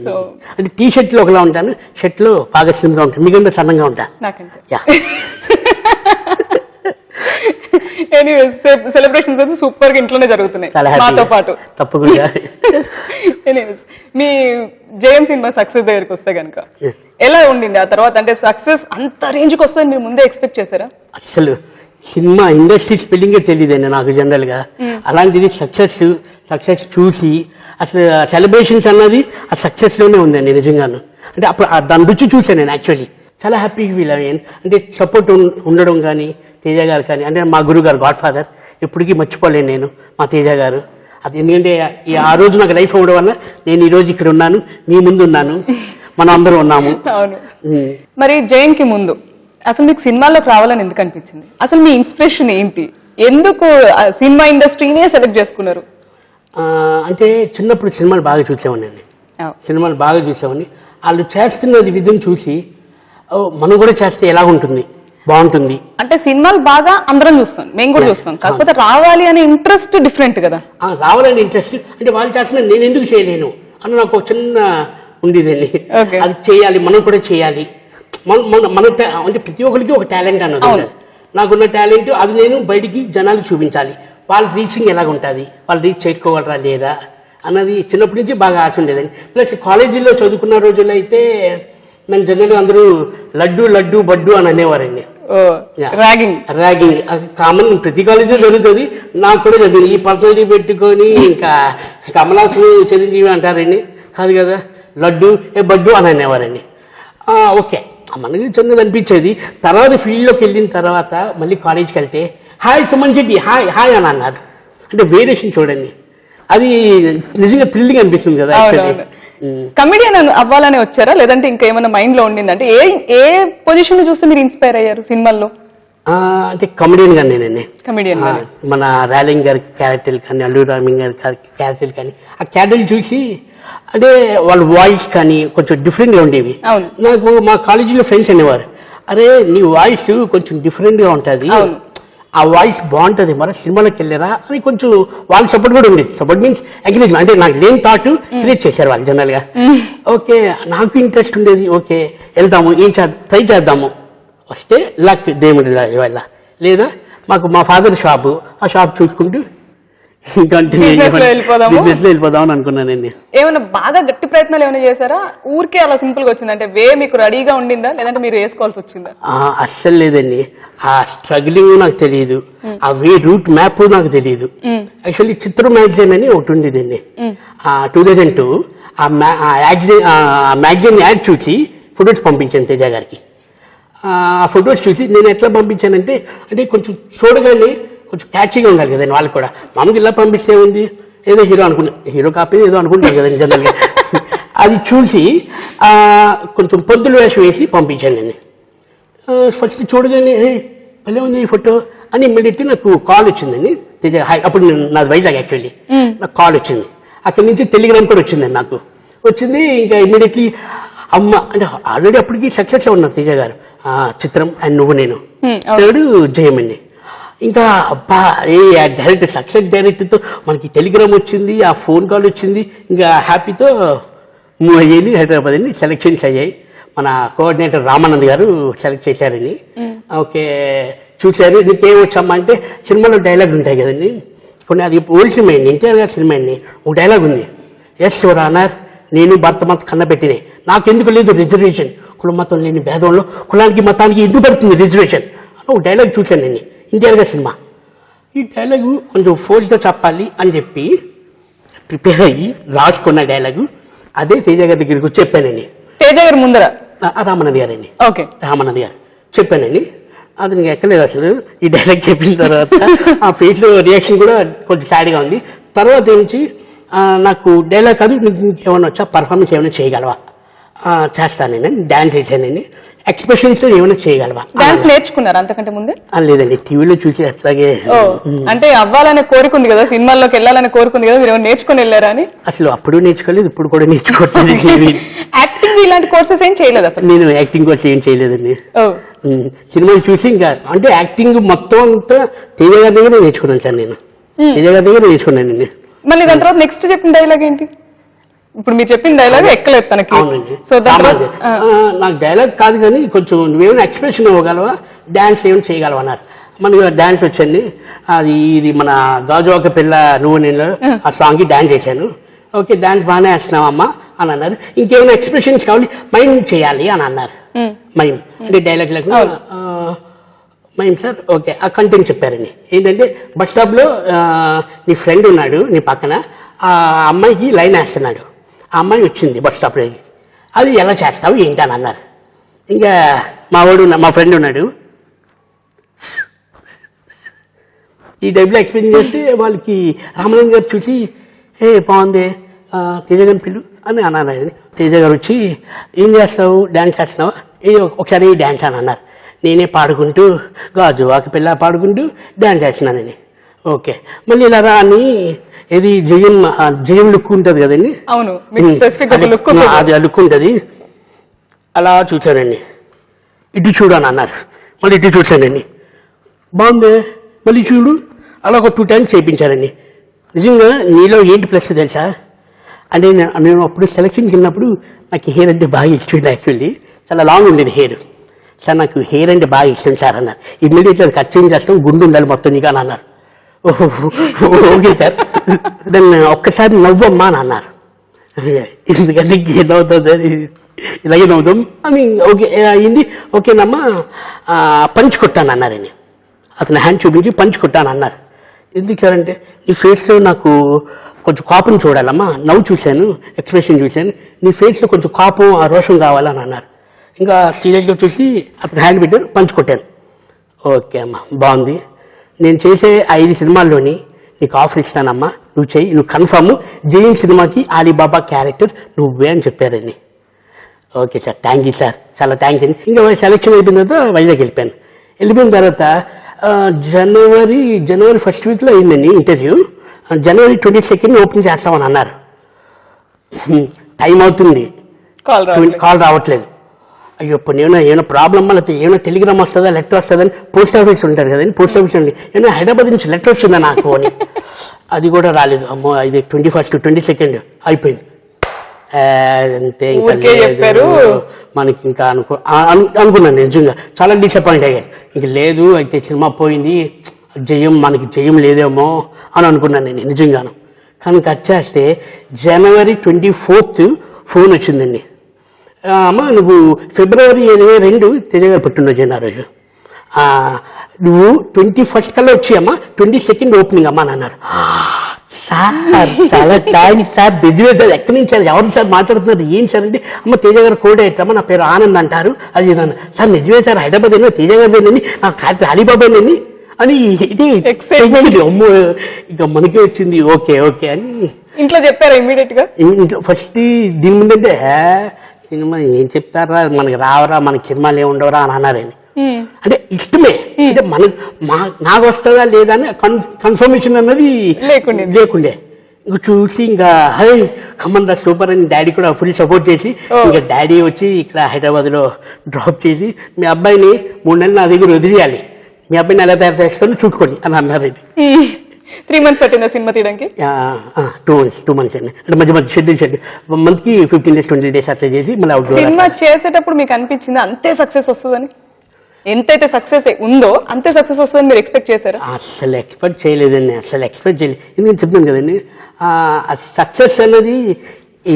సో అంటే టీ షర్ట్ లో ఒకలా ఉంటాను, షర్ట్ లో బాగా స్లిమ్ గా ఉంటాను, మీకంటే సన్నంగా ఉంటా. నాకంటే ఎనీవేస్ సెలబ్రేషన్స్ అయితే సూపర్ గా ఇంట్లోనే జరుగుతున్నాయి మాతో పాటు. తప్పకుండా. ఎనీవేస్ మీ జేఎం సినిమా సక్సెస్ దగ్గరికి వస్తే కనుక ఎలా ఉండింది ఆ తర్వాత? అంటే సక్సెస్ అంత రేంజ్ కి వస్తుంది మీరు ముందే ఎక్స్పెక్ట్ చేశారా? అసలు సినిమా ఇండస్ట్రీ స్పెల్లింగే తెలియదండి నాకు జనరల్ గా. అలాంటిది సక్సెస్ చూసి అసలు సెలబ్రేషన్స్ అన్నది ఆ సక్సెస్ లోనే ఉందండి నిజంగాను. అంటే అప్పుడు దాని రుచి చూసాను నేను యాక్చువల్లీ. చాలా హ్యాపీగా ఫీల్ అయ్యాను. అంటే సపోర్ట్ ఉండడం కానీ తేజ గారు కానీ, అంటే మా గురువు గారు గాడ్ ఫాదర్ ఎప్పటికీ మర్చిపోలేను నేను మా తేజ గారు. అది ఎందుకంటే ఆ రోజు నాకు లైఫ్ అవ్వడం వల్ల నేను ఈ రోజు ఇక్కడ ఉన్నాను, మీ ముందు ఉన్నాను, మనం అందరూ ఉన్నాము. అవును. మరి జైన్ కి ముందు అసలు మీకు సినిమాల్లోకి రావాలని ఎందుకు అనిపించింది? అసలు మీ ఇన్స్పిరేషన్ ఏంటి? ఎందుకు సినిమా ఇండస్ట్రీనే సెలెక్ట్ చేసుకున్నారు? అంటే చిన్నప్పుడు సినిమాలు బాగా చూసేవాడిని. వాళ్ళు చేస్తున్నది విధుని చూసి మనం కూడా చేస్తే ఎలా ఉంటుంది, బాగుంటుంది. అంటే సినిమాలు బాగా అందరం చూస్తాం, మేము కూడా చూస్తాం. కాకపోతే రావాలి అనే ఇంట్రెస్ట్ డిఫరెంట్ కదా. రావాలనే ఇంట్రెస్ట్ అంటే వాళ్ళు చేస్తున్న నేను ఎందుకు చేయలేను అని నాకు ఒక చిన్న ఉండేదండి. అది చేయాలి, మనం కూడా చేయాలి. మన అంటే ప్రతి ఒక్కరికి ఒక టాలెంట్ అన్నది. నాకున్న టాలెంట్ అది నేను బయటికి జనాలకు చూపించాలి. వాళ్ళ రీచింగ్ ఎలాగ ఉంటుంది, వాళ్ళు రీచ్ చేసుకోగలరా లేదా అన్నది చిన్నప్పటి నుంచి బాగా ఆశ ఉండేదండి. ప్లస్ కాలేజీలో చదువుకున్న రోజుల్లో అయితే నన్ను జనరల్గా అందరూ లడ్డు లడ్డు బడ్డు అని అనేవారండి. ర్యాగింగ్ కామన్ ప్రతి కాలేజీలో జరుగుతుంది, నాకు కూడా చదివింది. ఈ పర్సనాలిటీ పెట్టుకొని ఇంకా కమలాసు చిరంజీవి అంటారండి, కాదు కదా లడ్డు బడ్డు అని అనేవారండి. ఓకే మనకి చిన్నది అనిపించేది. తర్వాత ఫీల్డ్లోకి వెళ్ళిన తర్వాత మళ్ళీ కాలేజ్కి వెళ్తే hi Suman Shetty hi hi అని అన్నారు. అంటే వేరియేషన్ చూడండి, అది నిజంగా థ్రిల్లింగ్ అనిపిస్తుంది కదా. కమెడియన్ అవ్వాలని వచ్చారా లేదంటే ఇంకా ఏమైనా మైండ్ లో ఉండింది? అంటే ఏ పొజిషన్ చూస్తే మీరు ఇన్స్పైర్ అయ్యారు సినిమాల్లో? అంటే కమెడియన్ గా నేనండి. కమెడియన్ మన రాలింగ్ గారి క్యారెక్టర్ కానీ, అల్లు రామింగ్ గారి క్యారెక్టర్ కానీ, ఆ క్యారెక్టర్ చూసి అంటే వాళ్ళ వాయిస్ కానీ కొంచెం డిఫరెంట్ గా ఉండేవి. నాకు మా కాలేజీలో ఫ్రెండ్స్ అనేవారు, అరే నీ వాయిస్ కొంచెం డిఫరెంట్ గా ఉంటుంది, ఆ వాయిస్ బాగుంటుంది, మరి సినిమాలోకి వెళ్ళారా అని కొంచెం వాళ్ళ సపోర్ట్ కూడా ఉండేది. సపోర్ట్ మీన్స్ ఎంకరేజ్మెంట్, అంటే నాకు లేని థాట్ క్రియేట్ చేశారు వాళ్ళు జనరల్ గా. ఓకే నాకు ఇంట్రెస్ట్ ఉండేది, ఓకే వెళ్తాము, ట్రై చేద్దాము, వస్తే లక్ దేవుడి వల్ల, లేదా మాకు మా ఫాదర్ షాపు, ఆ షాప్ చూసుకుంటూ Business లో వెళ్ళిపోదాము. బిజినెస్ లో వెళ్ళిపోదామని అనుకున్నానండి. ఏమైనా బాగా గట్టి ప్రయత్నాలు ఏమైనా చేశారా? ఊరికే అలా సింపుల్ గా వచ్చింది అంటే వే మీకు రెడీగా ఉండిందా లేదంటే మీరు వేసుకోవాల్సి వచ్చిందా? అస్సలు లేదండి. ఆ స్ట్రగ్లింగ్ నాకు తెలియదు, ఆ వే రూట్ మ్యాప్ నాకు తెలియదు. యాక్చువల్లీ చిత్ర మ్యాగజైన్ అని ఒకటి ఉండేదండి 2002. ఆ మ్యాగజైన్ యాడ్ చూసి ఫొటోస్ పంపించాను తేజ గారికి. ఆ ఫొటోస్ చూసి నేను ఎట్లా పంపించానంటే అంటే కొంచెం చూడగానే కొంచెం క్యాచీగా ఉండాలి కదండి వాళ్ళకి కూడా. మామూలుగా ఇలా పంపిస్తే ఉంది ఏదో హీరో అనుకున్నా, హీరో కాపీ ఏదో అనుకుంటారు కదండి జనరల్గా. అది చూసి కొంచెం పొద్దుల వేషం వేసి పంపించాను నేను. ఫస్ట్ చూడగానే భలే ఉంది ఈ ఫోటో అని ఇమ్మీడియట్లీ నాకు కాల్ వచ్చిందండి. అప్పుడు నాది వైజాగ్ యాక్చువల్లీ. నాకు కాల్ వచ్చింది, అక్కడి నుంచి టెలిగ్రామ్ కూడా వచ్చిందండి నాకు. వచ్చింది ఇంకా ఇమ్మీడియట్లీ అమ్మ అంటే ఆల్రెడీ అప్పటికి సక్సెస్ ఉన్నారు తేజ గారు. చిత్రం అండ్ నువ్వు నేను, థర్డ్ జయమండి. ఇంకా అబ్బా డైరెక్ట్ సక్సెస్ డైరెక్ట్తో మనకి టెలిగ్రామ్ వచ్చింది, ఆ ఫోన్ కాల్ వచ్చింది. ఇంకా హ్యాపీతో మూవ్ అయ్యేది. హైదరాబాద్ అండి సెలక్షన్స్ అయ్యాయి. మన కోఆర్డినేటర్ రామానంద్ గారు సెలెక్ట్ చేశారని. ఓకే చూశారు. నీకేం వచ్చమ్మా అంటే సినిమాలో డైలాగ్ ఉంటాయి కదండి కొన్ని, అది ఓల్డ్ సినిమా అండి, ఎన్టీఆర్ గారి సినిమా అండి. ఒక డైలాగ్ ఉంది, ఎస్ యువర్ ఆనర్ నేను భర్త మత కన్న పెట్టినాయి, నాకెందుకు లేదు రిజర్వేషన్, కుల మతం లేని భేదంలో కులానికి మతానికి ఎందుకు పడుతుంది రిజర్వేషన్ అని ఒక డైలాగ్ చూశాను నేను ఎన్టీఆర్ గారి సినిమా. ఈ డైలాగు కొంచెం ఫోర్స్గా చెప్పాలి అని చెప్పి ప్రిపేర్ అయ్యి రాసుకున్న డైలాగు అదే తేజ గారి దగ్గరికి వచ్చి చెప్పానండి. తేజ గారు ముందర రామానంద్ గారండి. ఓకే, రామానంద్ గారు చెప్పానండి. అది నీకు ఎక్కలేదు అసలు. ఈ డైలాగ్ చెప్పిన తర్వాత ఆ ఫేస్ లో రియాక్షన్ కూడా కొంచెం సాడ్గా ఉంది. తర్వాత నుంచి నాకు డైలాగ్ కాదు నీకు ఇంకేమైనా వచ్చా, పర్ఫార్మెన్స్ ఏమైనా చేయగలవా, చేస్తాను నేను డాన్స్ చేశానండి, ఎక్స్ప్రెషన్స్ ఏమైనా చేయగలవా. డాన్స్ నేర్చుకున్నారు అంతకంటే ముందే? లేదండి, టీవీలో చూసి అట్లాగే. అంటే అవ్వాలనే కోరుకుంది కదా, సినిమాల్లోకి వెళ్ళాలనే కోరుకుంది కదా, మీరు నేర్చుకుని వెళ్ళారా అని? అసలు అప్పుడు నేర్చుకోలేదు, ఇప్పుడు కూడా నేర్చుకోవట్లేదు. యాక్టింగ్ ఇలాంటి కోర్సెస్ ఏం చేయలేదు అసలు? నేను యాక్టింగ్ కోర్స్ ఏం చేయలేదండి. సినిమాలు చూసి ఇంకా అంటే యాక్టింగ్ మొత్తం అంతా తేజ గారి దగ్గర నేర్చుకున్నాను సార్. నేను తేజ గారి దగ్గర నేర్చుకున్నానండి. మళ్ళీ దాని తర్వాత నెక్స్ట్ చెప్పిన డైలాగ్ ఏంటి? ఇప్పుడు మీరు చెప్పిన డైలాగ్ ఎక్కలేదు తనకి. సో నాకు డైలాగ్ కాదు కానీ కొంచెం నువ్వేమైనా ఎక్స్ప్రెషన్ ఇవ్వగలవా, డాన్స్ ఏమైనా చేయగలవా అన్నారు. మనకు డాన్స్ వచ్చండి. ఇది మన గాజువాక పిల్ల నువ్వు నేను ఆ సాంగ్కి డాన్స్ చేశాను. ఓకే డాన్స్ బాగానే వేస్తున్నావమ్మా అని అన్నారు. ఇంకేమైనా ఎక్స్ప్రెషన్స్ కావాలి, మైమ్ చేయాలి అని అన్నారు. మైమ్ అంటే డైలాగ్ లేకుండా మైమ్ సార్. ఓకే ఆ కంటెంట్ చెప్పారండి. ఏంటంటే బస్ స్టాప్లో నీ ఫ్రెండ్ ఉన్నాడు నీ పక్కన, ఆ అమ్మాయికి లైన్ వేస్తున్నాడు, ఆ అమ్మాయి వచ్చింది బస్ స్టాప్లోకి, అది ఎలా చేస్తావు ఏంటి అని అన్నారు. ఇంకా మా ఫ్రెండ్ ఉన్నాడు, ఈ టైప్లో ఎక్స్ప్లెయిన్ చేస్తే వాళ్ళకి రామానంద్ గారు చూసి బాగుంది తేజ గారిని పిలు అని అన్నారు. తేజ గారు వచ్చి ఏం చేస్తావు, డ్యాన్స్ చేస్తున్నావా, ఒకసారి డ్యాన్స్ అని అన్నారు. నేనే పాడుకుంటూ గాజువాక పిల్ల పాడుకుంటూ డ్యాన్స్ చేస్తున్నానండి. ఓకే మళ్ళీ ఇలా రా అని ఇది జయం లుక్ ఉంటుంది కదండి, అది ఆ లుక్ ఉంటుంది. అలా చూశానండి. ఇటు చూడు అని అన్నారు. మళ్ళీ ఇటు చూశానండి, బాగుంది మళ్ళీ చూడు, అలా ఒక 2 times చేయించారండి. నిజంగా నీలో ఏంటి ప్లస్ తెలుసా అంటే నేను అప్పుడు సెలక్షన్కి వెళ్ళినప్పుడు నాకు హెయిర్ అంటే బాగా ఇష్టం. యాక్చువల్లీ చాలా లాంగ్ ఉండేది హెయిర్. సార్ నాకు హెయిర్ అంటే బాగా ఇష్టం సార్ అన్నారు. ఇమ్మీడియట్లీ అది కట్ చేంజ్ చేస్తాం, గుండు ఉండాలి మొత్తం నీకు అని అన్నారు. Okay sir. దాన్ని ఒక్కసారి నవ్వమ్మా అని అన్నారు. ఎందుకంటే నవ్వుతుంది ఇలాగే నవ్వుతాం అని. ఓకే అయింది, ఓకేనమ్మా పంచ్ కొట్టాను అన్నారని. అతను హ్యాండ్ చూపించి పంచ్ కొట్టాను అన్నారు. ఎందుకు సార్ అంటే నీ ఫేస్లో నాకు కొంచెం కాపుని చూడాలమ్మా, నవ్వు చూశాను, ఎక్స్ప్రెషన్ చూశాను, నీ ఫేస్లో కొంచెం కాపు ఆ రోషం కావాలని అన్నారు. ఇంకా సీరియస్గా చూసి అతను హ్యాండ్ పెట్టారు, పంచ్ కొట్టాను. ఓకే అమ్మా బాగుంది, నేను చేసే 5 సినిమాల్లోని నీకు ఆఫర్ ఇస్తానమ్మా, నువ్వు చెయ్యి, నువ్వు కన్ఫర్మ్ జైన్ సినిమాకి అలీబాబా క్యారెక్టర్ నువ్వే అని చెప్పారండి. Okay sir thank you sir, చాలా థ్యాంక్స్ అండి. ఇంకా సెలెక్షన్ అయిపోయిన తర్వాత వైజాగ్ వెళ్ళిపోయాను. వెళ్ళిపోయిన తర్వాత జనవరి ఫస్ట్ వీక్లో అయిందండి ఇంటర్వ్యూ. జనవరి 22nd ఓపెన్ చేస్తామని అన్నారు. టైం అవుతుంది, కాల్ రావట్లేదు. అయ్యో ఇప్పుడు ఏమైనా ప్రాబ్లమ్ లేకపోతే ఏమైనా టెలిగ్రామ్ వస్తుందా, లెటర్ వస్తుందని పోస్ట్ ఆఫీస్ ఉంటారు కదండి, పోస్ట్ ఆఫీస్ అండి ఏమైనా హైదరాబాద్ నుంచి లెటర్ వచ్చిందా నాకు అని. అది కూడా రాలేదు. అమ్మో ఇది 21st 22nd అయిపోయింది అంతే. ఇంకా చెప్పారు మనకి ఇంకా అనుకున్నాను నిజంగా చాలా డిసప్పాయింట్ అయ్యాను. ఇంక లేదు అయితే సినిమా పోయింది మనకి జయం లేదేమో అని అనుకున్నాను నేను నిజంగాను. కానీ కట్ చేస్తే January 24th ఫోన్ వచ్చిందండి. అమ్మ నువ్వు February 22 తేజ గారు పుట్టినరోజు ఆ రోజు, నువ్వు 21st కల్లా వచ్చి అమ్మా 22nd ఓపెనింగ్ అమ్మా అని అన్నారు. సార్ చాలా థ్యాంక్స్ సార్, బిజినెస్ సార్, ఎక్కడి నుంచి సార్, ఎవరు సార్ మాట్లాడుతున్నారు, ఏం సార్ అంటే అమ్మ తేజ గారు కోడ్ అయ్యారమ్మా, నా పేరు ఆనంద్ అంటారు, అది నన్ను సార్ నిజమే సార్, హైదరాబాద్ అయినా తేజ గారిని నాకు కాదు అలీబాబాని అని ఇది ఎక్సైట్మెంట్. అమ్మో ఇక మనకే వచ్చింది, ఓకే ఓకే అని ఇంట్లో చెప్పారా ఇమీడియట్ గా? ఇంట్లో ఫస్ట్ దీని ముందంటే సినిమా ఏం చెప్తారా, మనకి రావరా, మనకి సినిమాలు ఏమి ఉండవరా అని అన్నారని. అంటే ఇష్టమే, అంటే నాకు వస్తుందా లేదా అని కన్ఫర్మేషన్ అన్నది లేకుండే. ఇంకా చూసి ఇంకా హై కమన్ రా సూపర్ అని డాడీ కూడా ఫుల్ సపోర్ట్ చేసి, ఇంకా డాడీ వచ్చి ఇక్కడ హైదరాబాద్ లో డ్రాప్ చేసి మీ అబ్బాయిని 3 నెలలు నా దగ్గర వదిలేయాలి, మీ అబ్బాయిని ఎలా తయారు చేస్తాను చూసుకోండి అని అన్నారు. 3 months పట్టిందా సినిమా తీయడానికి? 2 months అండి. అంటే మధ్య షెడ్యూల్ 1 month కి 15 days 20 days అట్లా చేసి మళ్ళీ అవుట్. సినిమా చేసేటప్పుడు మీకు అనిపించింది అంతే సక్సెస్ వస్తుందని? ఎంతైతే సక్సెస్ ఉందో అంతే సక్సెస్ వస్తుందని మీరు ఎక్స్పెక్ట్ చేశారా? అసలు ఎక్స్పెక్ట్ చేయలేదండి, అసలు ఎక్స్పెక్ట్ చేయలేదు. ఎందుకంటే చెప్తాను కదండి, సక్సెస్ అన్నది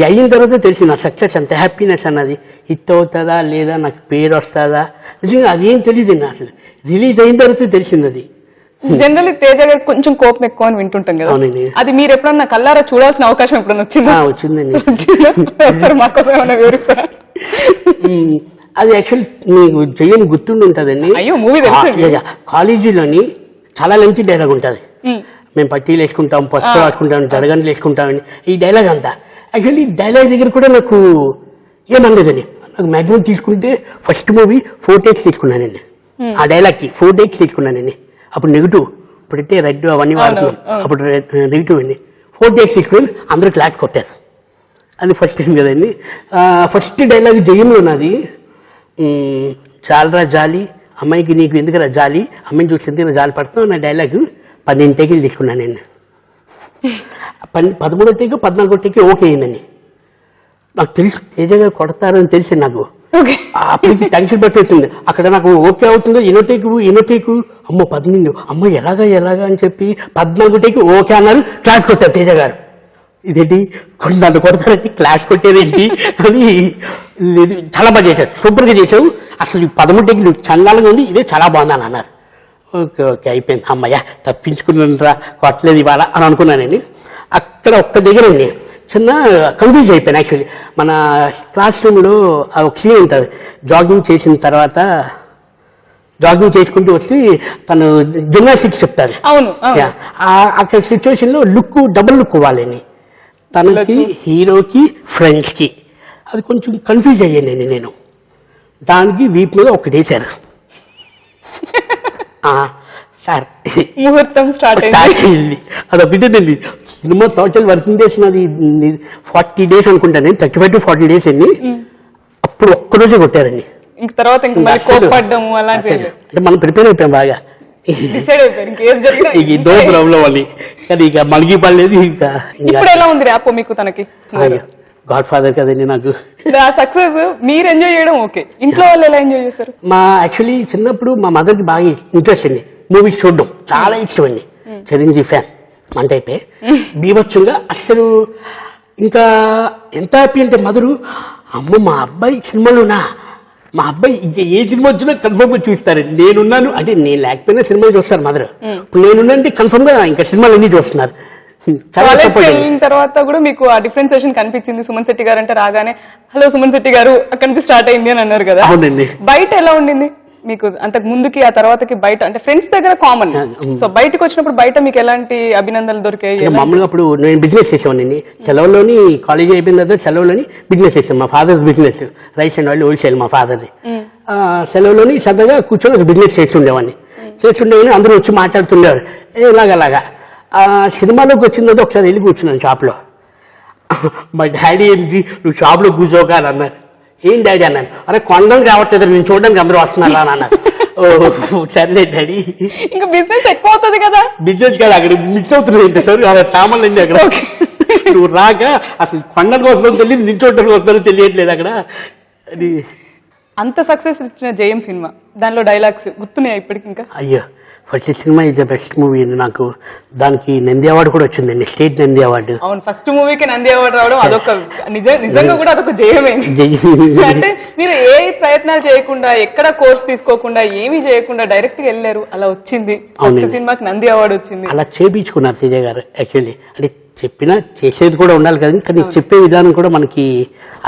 అయిన తర్వాత తెలిసింది. నా సక్సెస్ అంత హ్యాపీనెస్ అన్నది హిట్ అవుతుందా లేదా, నాకు పేరు వస్తుందా, నిజంగా అదేం తెలియదండి. అసలు రిలీజ్ అయిన తర్వాత తెలిసింది అది. జనరల్లీ తేజ గారు కొంచెం కోపం ఎక్కువ అని వింటుంటాం కదా, అది మీరు ఎప్పుడన్నా కల్లారా చూడాల్సిన అవకాశం ఎప్పుడన్నా వచ్చిందా? వచ్చిందండి. మాకోసం ఏమైనా వివరిస్తారా? అది యాక్చువల్ మీకు జయని గుర్తుండి ఉంటుందండి. అయ్యో మూవీ తెలుసు. కాలేజీలోని చాలా లెంతీ డైలాగ్ ఉంటుంది. మేము పట్టీలు వేసుకుంటాం, పసుపు రాసుకుంటాం, జడగంటలు వేసుకుంటామని ఈ డైలాగ్ అంతా. యాక్చువల్లీ ఈ డైలాగ్ దగ్గర కూడా నాకు ఏమనలేదండి. నాకు మ్యాక్సిమం తీసుకుంటే ఫస్ట్ మూవీ 4 takes తీసుకున్నానండి. ఆ డైలాగ్కి 4 takes తీసుకున్నానండి. అప్పుడు నెగిటివ్, ఇప్పుడైతే రెడ్ అవన్నీ వాడుతున్నాం, అప్పుడు నెగిటివ్ అండి. 4 takes తీసుకుని అందరూ క్లాట్ కొట్టారు. అది ఫస్ట్ టైం కదండి. ఫస్ట్ డైలాగ్ జయంలో నాది, చాలరా జాలి అమ్మాయికి నీకు ఎందుకురా జాలి, అమ్మాయిని చూసి ఎందుకు జాలి పడతావు నా డైలాగ్ 12 takes తీసుకున్నానండి. 13వ take 14వ take ఓకే అయిందండి. నాకు తెలుసు తేజ గారు కొడతారని తెలిసి నాకు అప్పటికి టెన్షన్ పెట్టేసింది. అక్కడ నాకు ఓకే అవుతుందో ఎన్నో టేకు అమ్మో 18 అమ్మో ఎలాగా అని చెప్పి 14వ take ఓకే అన్నారు, క్లాస్ కొట్టారు తేజ గారు. ఇదేంటి నన్ను కొడతారండి, క్లాస్ కొట్టేదేంటి అని. లేదు చాలా బాగా చేశారు, సూపర్గా చేసావు, అసలు 13వ take చందాలుగా ఉంది, ఇదే చాలా బాగుందని అన్నారు. ఓకే అయిపోయింది, అమ్మయ్య తప్పించుకున్నారా, కొట్టలేదు ఇవాళ అని అనుకున్నానండి. అక్కడ ఒక్క దగ్గర అండి చిన్న కన్ఫ్యూజ్ అయిపోయాను. యాక్చువల్లీ మన క్లాస్ రూమ్లో ఒక సీన్ ఉంటుంది, జాగింగ్ చేసిన తర్వాత జాగింగ్ చేసుకుంటూ వచ్చి తను జిమ్నాస్టిక్స్ చెప్తారు. అవును, అక్కడ సిచ్యువేషన్లో డబుల్ లుక్ ఇవ్వాలని తనకి, హీరోకి, ఫ్రెండ్స్కి. అది కొంచెం కన్ఫ్యూజ్ అయ్యానండి నేను. దానికి వీప్ మీద ఒకటి వేశారు. సార్ ముహూర్తం స్టార్ట్ అయింది. అదొకటేనండి. సినిమా టోటల్ వర్కింగ్ డేస్ నాది 40 days అనుకుంటాను, 35 to 40 days అండి. అప్పుడు ఒక్కరోజే కొట్టారండి. తర్వాత అంటే మనం ప్రిపేర్ అయిపోయాం బాగా, ఇదో ప్రాబ్లం అని. కానీ ఇక మనకి పడలేదు. ఇప్పుడు ఎలా ఉంది ర్యాపో మీకు తనకి? గాడ్ ఫాదర్ కదండి నాకు. సక్సెస్ మీరు ఎంజాయ్ చేయడం ఓకే, ఇంట్లో వాళ్ళు ఎలా ఎంజాయ్ చేస్తారు? యాక్చువల్లీ చిన్నప్పుడు మా మదర్కి బాగా ఇంట్రెస్ట్ అండి మూవీస్ చూడడం, చాలా ఇష్టం అండి. చిరంజీవి ఫ్యాన్ మంట అయితే బీభత్సంగా. అసలు ఇంకా ఎంత హ్యాపీ అంటే మదరు, అమ్మ మా అబ్బాయి సినిమాలోనా, మా అబ్బాయి ఇంకా ఏ సినిమా వచ్చినా కన్ఫర్మ్ గా చూస్తారండి. నేనున్నాను అంటే నేను లేకపోయినా సినిమాలు చూస్తారు మదర్. ఇప్పుడు నేనున్నానంటే కన్ఫర్మ్ గా ఇంకా సినిమాలు అన్ని చూస్తున్నారు. వెళ్ళిన తర్వాత కూడా మీకు ఆ డిఫరెన్సియేషన్ కనిపించింది? సుమన్ శెట్టి గారు అంటే రాగానే హలో సుమన్ శెట్టి గారు అక్కడి నుంచి స్టార్ట్ అయింది అని అన్నారు కదా. అవునండి. బయట ఎలా ఉండింది మీకు అంతకు ముందుకి ఆ తర్వాతకి? బయట అంటే ఫ్రెండ్స్ దగ్గర కామన్, సో బయటకు వచ్చినప్పుడు బయట మీకు ఎలాంటి అభినందనలు దొరికాయి? మామూలుగా అప్పుడు నేను బిజినెస్ చేసేవాడిని. సెలవులోని కాలేజీ అయిపోయిన తర్వాత సెలవులోని బిజినెస్ చేసాను. మా father business rice and oil wholesale మా ఫాదర్ది. సెలవులోని సరదాగా కూర్చొని ఒక బిజినెస్ చేస్తుండేవాడిని. అందరూ వచ్చి మాట్లాడుతుండేవారు ఇలాగలాగా. సినిమాలోకి వచ్చిన తర్వాత ఒకసారి వెళ్ళి కూర్చున్నాను షాప్లో. మా డాడీ ఏంటి నువ్వు షాప్లో కూర్చోక అని అన్నారు. ఏం డాడీ అన్నాను. అరే కొనడానికి రావట్లేదు, నేను చూడడానికి అందరూ వస్తున్నారా అని అన్నారు. సర్లే డాడీ. ఇంకా బిజినెస్ ఎక్కువ అవుతుంది కదా. బిజినెస్ కాదు, అక్కడ మిక్స్ అవుతుంది ఏంటి సార్, అలా సామాన్లు అండి అక్కడ. నువ్వు రాక అసలు కొనడానికి వస్తుందో తెలియదు, నిల్చోడానికి వస్తుందో తెలియట్లేదు అక్కడ. అంత సక్సెస్ ఇచ్చిన జయం సినిమా దానిలో డైలాగ్స్ గుర్తున్నాయి ఇప్పటికి ఇంకా? అయ్యో, ఫస్ట్ సినిమా ఇది ద బెస్ట్ మూవీ అండి. నాకు దానికి నంది అవార్డు కూడా వచ్చిందండి, స్టేట్ నంది అవార్డు. అవును, ఫస్ట్ మూవీకి నంది అవార్డు రావడం అదొక నిజంగా కూడా అదొక జయమే. అంటే మీరు ఏ ప్రయత్నాలు చేయకుండా, ఎక్కడ కోర్స్ తీసుకోకుండా, ఏమీ చేయకుండా డైరెక్ట్ గా వెళ్ళారు, అలా వచ్చింది ఫస్ట్ సినిమాకి నంది అవార్డు వచ్చింది. అలా చేపించుకున్నారు తేజ గారు. యాక్చువల్లీ అంటే చెప్పినా చేసేది కూడా ఉండాలి కదండి, కానీ చెప్పే విధానం కూడా మనకి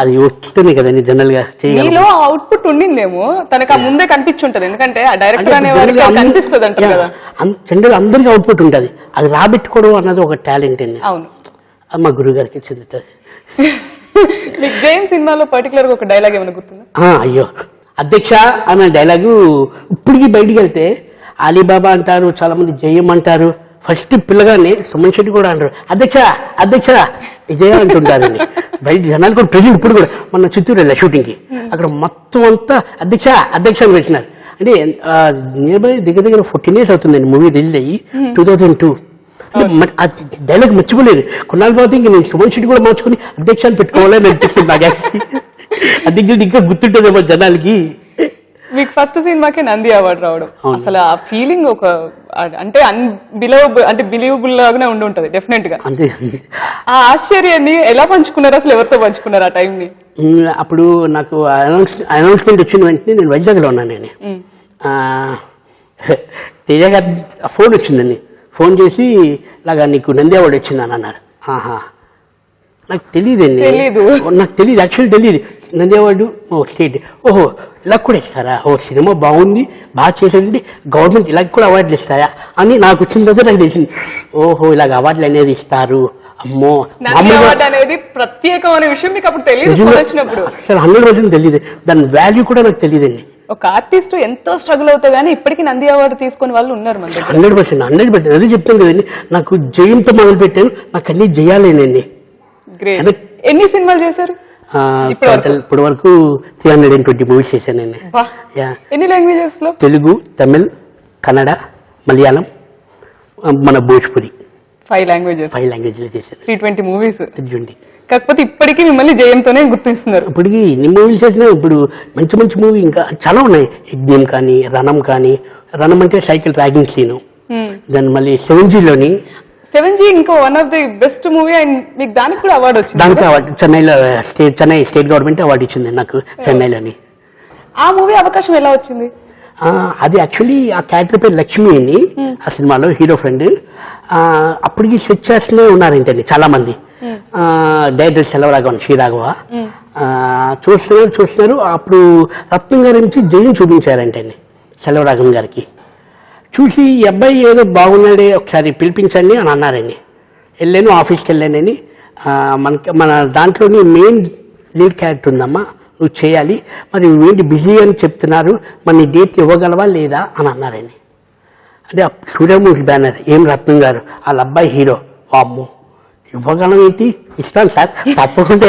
అది వస్తేనే కదండి జనరల్ గా చేయగలం. మీలో అవుట్పుట్ ఉండిందేమో, తనకు ఆ ముందే కనిపించుంటది, ఎందుకంటే ఆ డైరెక్టర్ అనే వారికి కనిపిస్తుంది అంటారు కదా. జనరల్ అందరికీ అవుట్పుట్ ఉంటుంది, అది రాబెట్టుకోవడం అన్నది ఒక టాలెంట్ అండి. అవును, అది మా గురువు గారికి చెందుతుంది. మీకు జయం సినిమాలో పర్టికులర్ గా ఒక డైలాగ్ ఏమైనా గుర్తుందా? అయ్యో, అధ్యక్ష అనే డైలాగు ఇప్పటికీ బయటికి వెళ్తే అలీబాబా అంటారు, చాలా మంది జయం అంటారు. ఫస్ట్ పిల్లగానే సుమన్ శెట్టి కూడా అంటారు అధ్యక్ష అధ్యక్ష ఇదే అంటుంటారండి. బయట జనాలు కూడా ప్రజలు ఇప్పుడు కూడా మన చిత్తూరు వెళ్ళా షూటింగ్ కి, అక్కడ మొత్తం అంతా అధ్యక్ష అధ్యక్ష అని వచ్చినారు. అంటే నియర్ బై దగ్గర 14 years అవుతుందండి మూవీ రిలీజ్ అయ్యి 2002. ఆ డైలాగ్ మర్చిపోలేదు. కొన్నాళ్ళు పోతే ఇంక నేను సుమన్ శెట్టి కూడా మార్చుకుని అధ్యక్ష అని పెట్టుకోవాలని అనిపిస్తుంది నాకు. అధ్యక్షుడు ఇంకా గుర్తుంటుందేమో జనాలకి. మీకు ఫస్ట్ సినిమాకి నంది అవార్డు రావడం, అసలు ఆ ఫీలింగ్ ఒక అంటే బిలీవబుల్ లాగానే ఉండి ఉంటది డెఫినెట్ గా. అంతే. ఆ ఆశ్చర్యాన్ని ఎలా పంచుకున్నారు, అసలు ఎవరితో పంచుకున్నారు ఆ టైం ని? అప్పుడు నాకు అనౌన్స్మెంట్ వచ్చిన వెంటనే నేను వైజాగ్ లో ఉన్నాను. నేను తేజ గారి ఫోన్ వచ్చిందండి, ఫోన్ చేసి ఇలాగా నీకు నంది అవార్డు వచ్చిందని అన్నారు. ఆహా, నాకు తెలియదండి, నాకు తెలియదు, యాక్చువల్లీ తెలియదు. నంది అవార్డు స్టేట్, ఓహో ఇలా కూడా ఇస్తారా, ఓ సినిమా బాగుంది బాగా చేసేది గవర్నమెంట్ ఇలా కూడా అవార్డులు ఇస్తాయా అని నాకు వచ్చిన తర్వాత నాకు తెలిసింది. ఓహో ఇలాగ అవార్డులు అనేది ఇస్తారు, అమ్మో అనేది ప్రత్యేకమైన విషయం మీకు అప్పుడు తెలియదు. అసలు 100% తెలియదు, దాని వాల్యూ కూడా నాకు తెలియదండి. ఒక ఆర్టిస్ట్ ఎంతో స్ట్రగుల్ అవుతా గానీ ఇప్పటికీ నంది అవార్డు తీసుకుని వాళ్ళు ఉన్నారు మన దగ్గర. 100% అదే చెప్తాను కదండి. నాకు జయంతో మొదలు పెట్టాను, నాకు అన్ని జయాలేనండి. గ్రేట్. ఎన్ని సినిమాలు చేశారు ఇప్పటి వరకు? 320 మూవీస్ చేశానండి. ఎన్ని లాంగ్వేజెస్ లో? తెలుగు, తమిళ్, కన్నడ, మలయాళం, మన భోజ్పురి. 5 లాంగ్వేజెస్ లో చేశాను. 320 మూవీస్. 320. కాకపోతే ఇప్పటికీ మిమ్మల్ని జయంతోనే గుర్తిస్తున్నారు. ఇప్పటికి ఎన్ని మూవీలు చేసినా ఇప్పుడు మంచి మంచి మూవీ ఇంకా చాలా ఉన్నాయి. యజ్ఞం కానీ, రణం కానీ. రణం అంటే సైకిల్ ట్రాకింగ్ సీను. దాని మళ్ళీ 7G లోని 7G ఇంకో one of the best movie. And మీకు దానికి కూడా అవార్డు వచ్చింది. దానికి అవార్డు చెన్నైలో చెన్నై స్టేట్ గవర్నమెంట్ అవార్డు ఇచ్చింది నాకు చెన్నైలోని. ఆ మూవీ అవకాశం ఎలా వచ్చింది? అది యాక్చువల్లీ ఆ క్యారెక్టర్ పేరు లక్ష్మి అని ఆ సినిమాలో హీరో ఫ్రెండ్. అప్పటికి సెట్ చేస్తూనే ఉన్నారంటండి చాలా మంది. డైరెక్టర్ సెలవరాఘవన్ శ్రీరాఘవ చూస్తున్నారు. అప్పుడు రత్నం గారి నుంచి జైన్ చూపించారంటండి సెలవరాఘవన్ గారికి. చూసి ఈ అబ్బాయి ఏదో బాగున్నాడే ఒకసారి పిలిపించండి అని అన్నారండి. వెళ్ళాను, ఆఫీస్కి వెళ్ళానని. మన దాంట్లోని మెయిన్ లీడ్ క్యారెక్టర్ ఉందమ్మా, నువ్వు చేయాలి, మరి ఏంటి బిజీ అని చెప్తున్నారు, మరి నీ డేట్ ఇవ్వగలవా లేదా అని అన్నారండి. అంటే సూర్యమూర్తి బ్యానర్ ఏం రత్నం గారు వాళ్ళ అబ్బాయి హీరో. అమ్మో ఇవ్వగలం ఏంటి, ఇస్తాను సార్, తప్పకుండా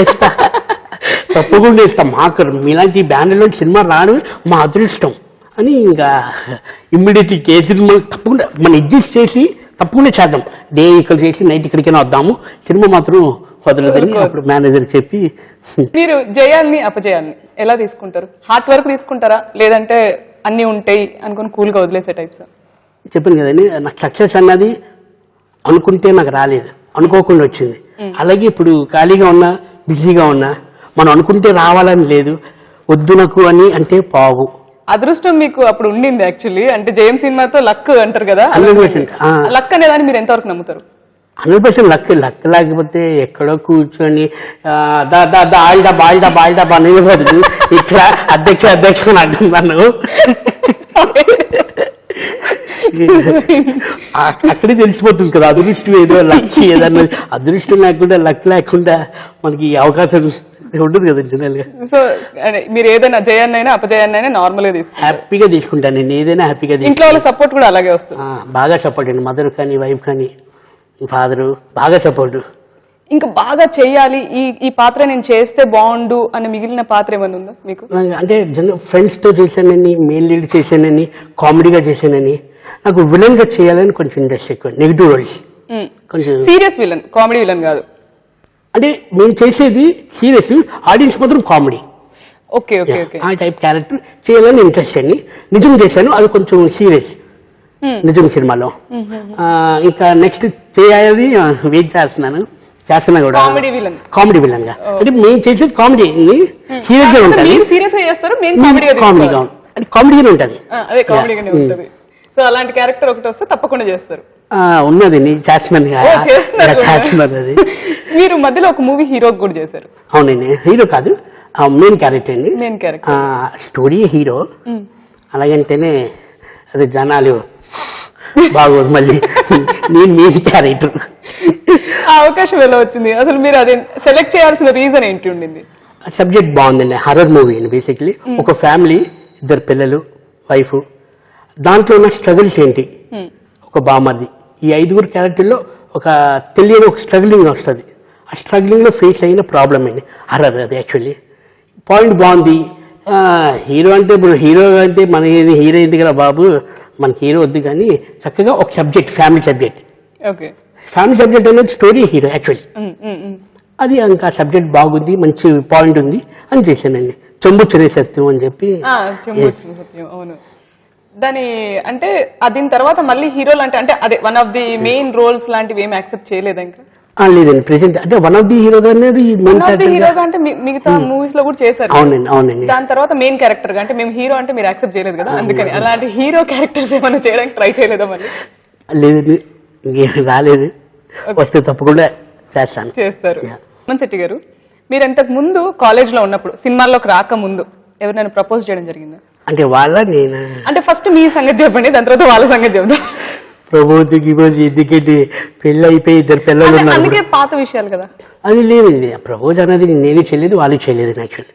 ఇస్తా మాకు మీలాంటి బ్యానర్లో సినిమా రావడం మా అదృష్టం అని ఇంకా ఇమ్మీడియట్లీ తప్పకుండా మనం అడ్జస్ట్ చేసి తప్పకుండా చేద్దాం, డే ఇక్కడ చేసి నైట్ ఇక్కడికైనా వద్దాము, సినిమా మాత్రం వదలదని అప్పుడు మేనేజర్ చెప్పి. మీరు జయాన్ని అపజయాన్ని ఎలా తీసుకుంటారు? హార్ట్ వర్క్ తీసుకుంటారా, లేదంటే అన్ని ఉంటాయి అనుకుని కూల్గా వదిలేసే టైప్స్? చెప్పాను కదండి, నాకు సక్సెస్ అన్నది అనుకుంటే నాకు రాలేదు, అనుకోకుండా వచ్చింది. అలాగే ఇప్పుడు ఖాళీగా ఉన్నా, బిజీగా ఉన్నా, మనం అనుకుంటే రావాలని లేదు, వద్దు నాకు అని అంటే పావు. అదృష్టం మీకు అప్పుడు ఉండింది యాక్చువల్లీ. అంటే జయం సినిమాతో లక్ అంటారు కదా, 100%. లక్ అనేదాన్ని మీరు ఎంతవరకు నమ్ముతారు? 100% లక్ లేకపోతే ఎక్కడో కూర్చొని బాయిల్దా అనేది బదులు ఇక్కడ అధ్యక్ష అని అంటున్నాను. అక్కడే తెలిసిపోతుంది కదా అదృష్టం ఏదో లక్ ఏదన్నా. అదృష్టం లేకుండా లక్ లేకుండా మనకి అవకాశం ఉండదు కదా జనరల్ గా. సో మీరు ఏదైనా జయాన్నైనా అపజయాన్నైనా నార్మల్ గా హ్యాపీగా తీసుకుంటాను నేను, ఏదైనా హ్యాపీగా. ఇంట్లో వాళ్ళ సపోర్ట్ కూడా అలాగే వస్తుంది? బాగా సపోర్ట్ అండి, మదర్ కానీ వైఫ్ కానీ ఫాదరు బాగా సపోర్ట్. ఇంకా బాగా చెయ్యాలి, ఈ పాత్ర నేను చేస్తే బాగుండు అని మిగిలిన పాత్ర ఏమైనా ఉందా మీకు? అంటే ఫ్రెండ్స్ తో చేశానని, మెయిన్ లీడ్ చేశానని, కామెడీగా చేశానని. నాకు విలన్ గా చేయాలని కొంచెం ఇంట్రెస్ట్ ఎక్కువ, నెగిటివ్ రోల్స్. కొంచెం సీరియస్ విలన్, కామెడీ విలన్ కాదు. అంటే మేము చేసేది సీరియస్, ఆడియన్స్ మాత్రం కామెడీ. Okay okay okay. ఆ టైప్ క్యారెక్టర్ చేయాలని ఇంట్రెస్ట్ అండి. నిజం చేశాను, అది కొంచెం సీరియస్ నిజం సినిమాలో. ఇంకా నెక్స్ట్ చేయాలని వెయిట్ చేస్తున్నా కూడా కామెడీ విలన్ గా. అంటే మేము చేసేది కామెడీ సీరియస్ గా ఉంటుంది, సీరియస్ గా చేస్తారు, కామెడీగా అంటే కామెడీగానే ఉంటుంది. అదే కామెడీగానే ఉంటుంది. సో అలాంటి క్యారెక్టర్ ఒకటి వస్తే తప్పకుండా చేస్తారు. ఉన్నది చేస్తున్నాను అది. మీరు మధ్యలో ఒక మూవీ హీరో కూడా చేశారు. అవునండి, హీరో కాదు, మెయిన్ క్యారెక్టర్ అండి. మెయిన్ క్యారెక్టర్ స్టోరీ హీరో, అలాగంటేనే అది జనాలు బాగోదు, మళ్ళీ నేను మెయిన్ క్యారెక్టర్. ఆ అవకాశం ఎలా వచ్చింది అసలు? మీరు అది సెలెక్ట్ చేయాల్సిన రీజన్ ఏంటి ఉండింది? సబ్జెక్ట్ బాగుందండి, హర్రర్ మూవీ అండి. బేసిక్లీ ఒక ఫ్యామిలీ, 2 పిల్లలు, వైఫ్, దాంట్లో ఉన్న స్ట్రగుల్స్ ఏంటి, ఒక బామర్ది, ఈ 5 క్యారెక్టర్లో ఒక తెలియని ఒక స్ట్రగ్లింగ్ వస్తుంది. ఆ స్ట్రగ్లింగ్ లో ఫేస్ అయిన ప్రాబ్లం ఏంటి, హర్రర్ అది. యాక్చువల్లీ పాయింట్ బాగుంది. హీరో అంటే ఇప్పుడు హీరో అంటే మన హీరో ఎందుకు కదా బాబు, మనకి హీరో వద్దు, కానీ చక్కగా ఒక subject, family subject. Okay, family subject అనేది స్టోరీ హీరో యాక్చువల్లీ. అది ఇంకా సబ్జెక్ట్ బాగుంది, మంచి పాయింట్ ఉంది అని చేశానండి. చెంబుచ్చనే సత్యం అని చెప్పి. సత్యం, అవును. దాని అంటే దీని తర్వాత మళ్ళీ హీరోలు అంటే అదే one of the main roles లాంటివి ఏమి యాక్సెప్ట్ చేయలేదు ఇంకా? లేదండి, ప్రెసెంట్ అంటే వన్ ఆఫ్ ది హీరో అనేది హీరోగా అంటే మిగతా మూవీస్ లో కూడా చేశారు. అవునండి అవునండి. దాని తర్వాత మెయిన్ క్యారెక్టర్ గా అంటే మేము హీరో అంటే మీరు యాక్సెప్ట్ చేయలేదు కదా, అందుకని అలాంటి హీరో క్యారెక్టర్స్ ఏమైనా చేయడానికి ట్రై చేయలేదా మళ్ళీ? లేదండి, రాలేదు, వస్తే తప్పకుండా చేస్తారు. శెట్టి గారు, మీరు ఇంతకు ముందు కాలేజ్ లో ఉన్నప్పుడు, సినిమాల్లోకి రాక ముందు ఎవరైనా ప్రపోజ్ చేయడం జరిగిందా? అంటే వాళ్ళ నేను అంటే ఫస్ట్ మీ సంగతి చెప్పండి, దాని తర్వాత వాళ్ళ సంగతి చెప్దాం. ప్రబోధికి ఎందుకంటే పెళ్ళి అయిపోయి 2 పిల్లలు ఉన్నారు, అందుకే పాత విషయాలు కదా. అది లేదండి, ప్రపోజ్ అనేది నేనే చేయలేదు, వాళ్ళు చేయలేదు. యాక్చువల్లీ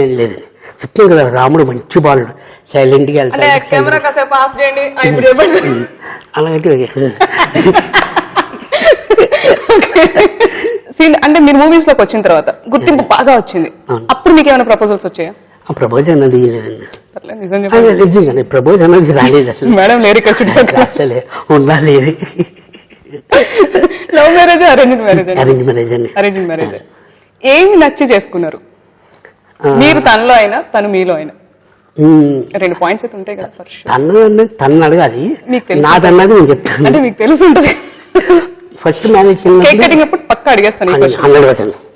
ఏం లేదండి, చెప్తాను కదా, రాముడు మంచి బాలుడు, సైలెంట్ గా వెళ్తాడు. అలాగంటే అంటే మీరు మూవీస్ లోకి వచ్చిన తర్వాత గుర్తింపు బాగా వచ్చింది, అప్పుడు మీకు ఏమైనా ప్రపోజల్స్ వచ్చాయా? ప్రపోజ్ అన్నది లేదండి, నిజంగానే ప్రపోజ్ అన్నది రాలేదు అసలు. మేడం లేరు ఇక్కడ అసలే ఉండాలి. Love marriage, arrange marriage? Arrange marriage అండి. Arrange marriage. ఏమి నచ్చి చేసుకున్నారు మీరు? తనలో అయినా తను మీలో అయినా? 2 పాయింట్స్ అయితే ఉంటాయి కదా. తను అడగాలి, నాదన్నది నేను చెప్తాను. అంటే మీకు తెలిసి ఉంటుంది. ఫస్ట్ మ్యారేజ్ కేక్ కటింగ్ అప్పుడు పక్కా అడిగేస్తాను,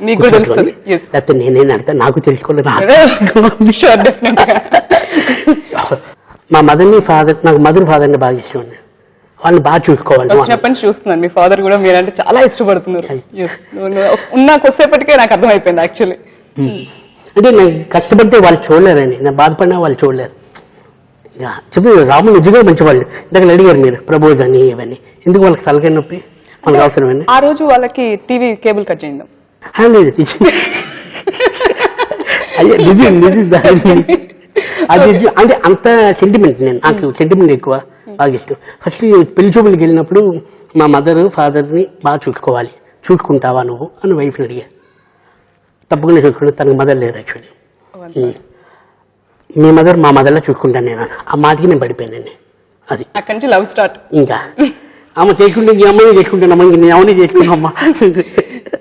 మీకు కూడా తెలుస్తుంది. లేకపోతే నేనేం అడతా, నాకు తెలుసుకోలేదు. మా మదర్ని ఫాదర్, నాకు మదర్ ఫాదర్ని బాగా ఇష్టం అండి, వాళ్ళని బాగా చూసుకోవాలి. వచ్చినప్పటి నుంచి చూస్తున్నాను, మీ ఫాదర్ కూడా మీరంటే చాలా ఇష్టపడుతున్నారు. ఉన్న కొద్దిసేపటికే నాకు అర్థమైపోయింది యాక్చువల్లీ. అంటే నేను కష్టపడితే వాళ్ళు చూడలేరండి, నేను బాధపడినా వాళ్ళు చూడలేరు. చెప్పి రాములు నిజంగా మంచివాళ్ళు. ఇందాక అడిగారు మీరు ప్రపోజ్ అని ఇవన్నీ, ఎందుకు వాళ్ళకి తలకాయ నొప్పి, మనకు అవసరమని. ఆ రోజు వాళ్ళకి టీవీ కేబుల్ కట్ చేయిందాం? లేదు, అది అంటే అంత సెంటిమెంట్, నాకు సెంటిమెంట్ ఎక్కువ, బాగా ఇష్టం. ఫస్ట్ పెళ్లి చూపులకి వెళ్ళినప్పుడు మా మదర్ ఫాదర్ని బాగా చూసుకోవాలి, చూసుకుంటావా నువ్వు అని వైఫ్ని అడిగా. తప్పకుండా చూసుకుంటా, తనకు మదర్ లేరు యాక్చువల్లీ. మీ మదర్ మా మదర్లా చూసుకుంటాను నేను, ఆ మాటకి నేను పడిపోయానండి. అది అక్కడి నుంచి లవ్ స్టార్ట్. ఇంకా అమ్మ చేసుకుంటే ఈ అమ్మాయి చేసుకుంటానమ్మా, ఇంక నేను అవన్నీ చేసుకున్నామ్మా.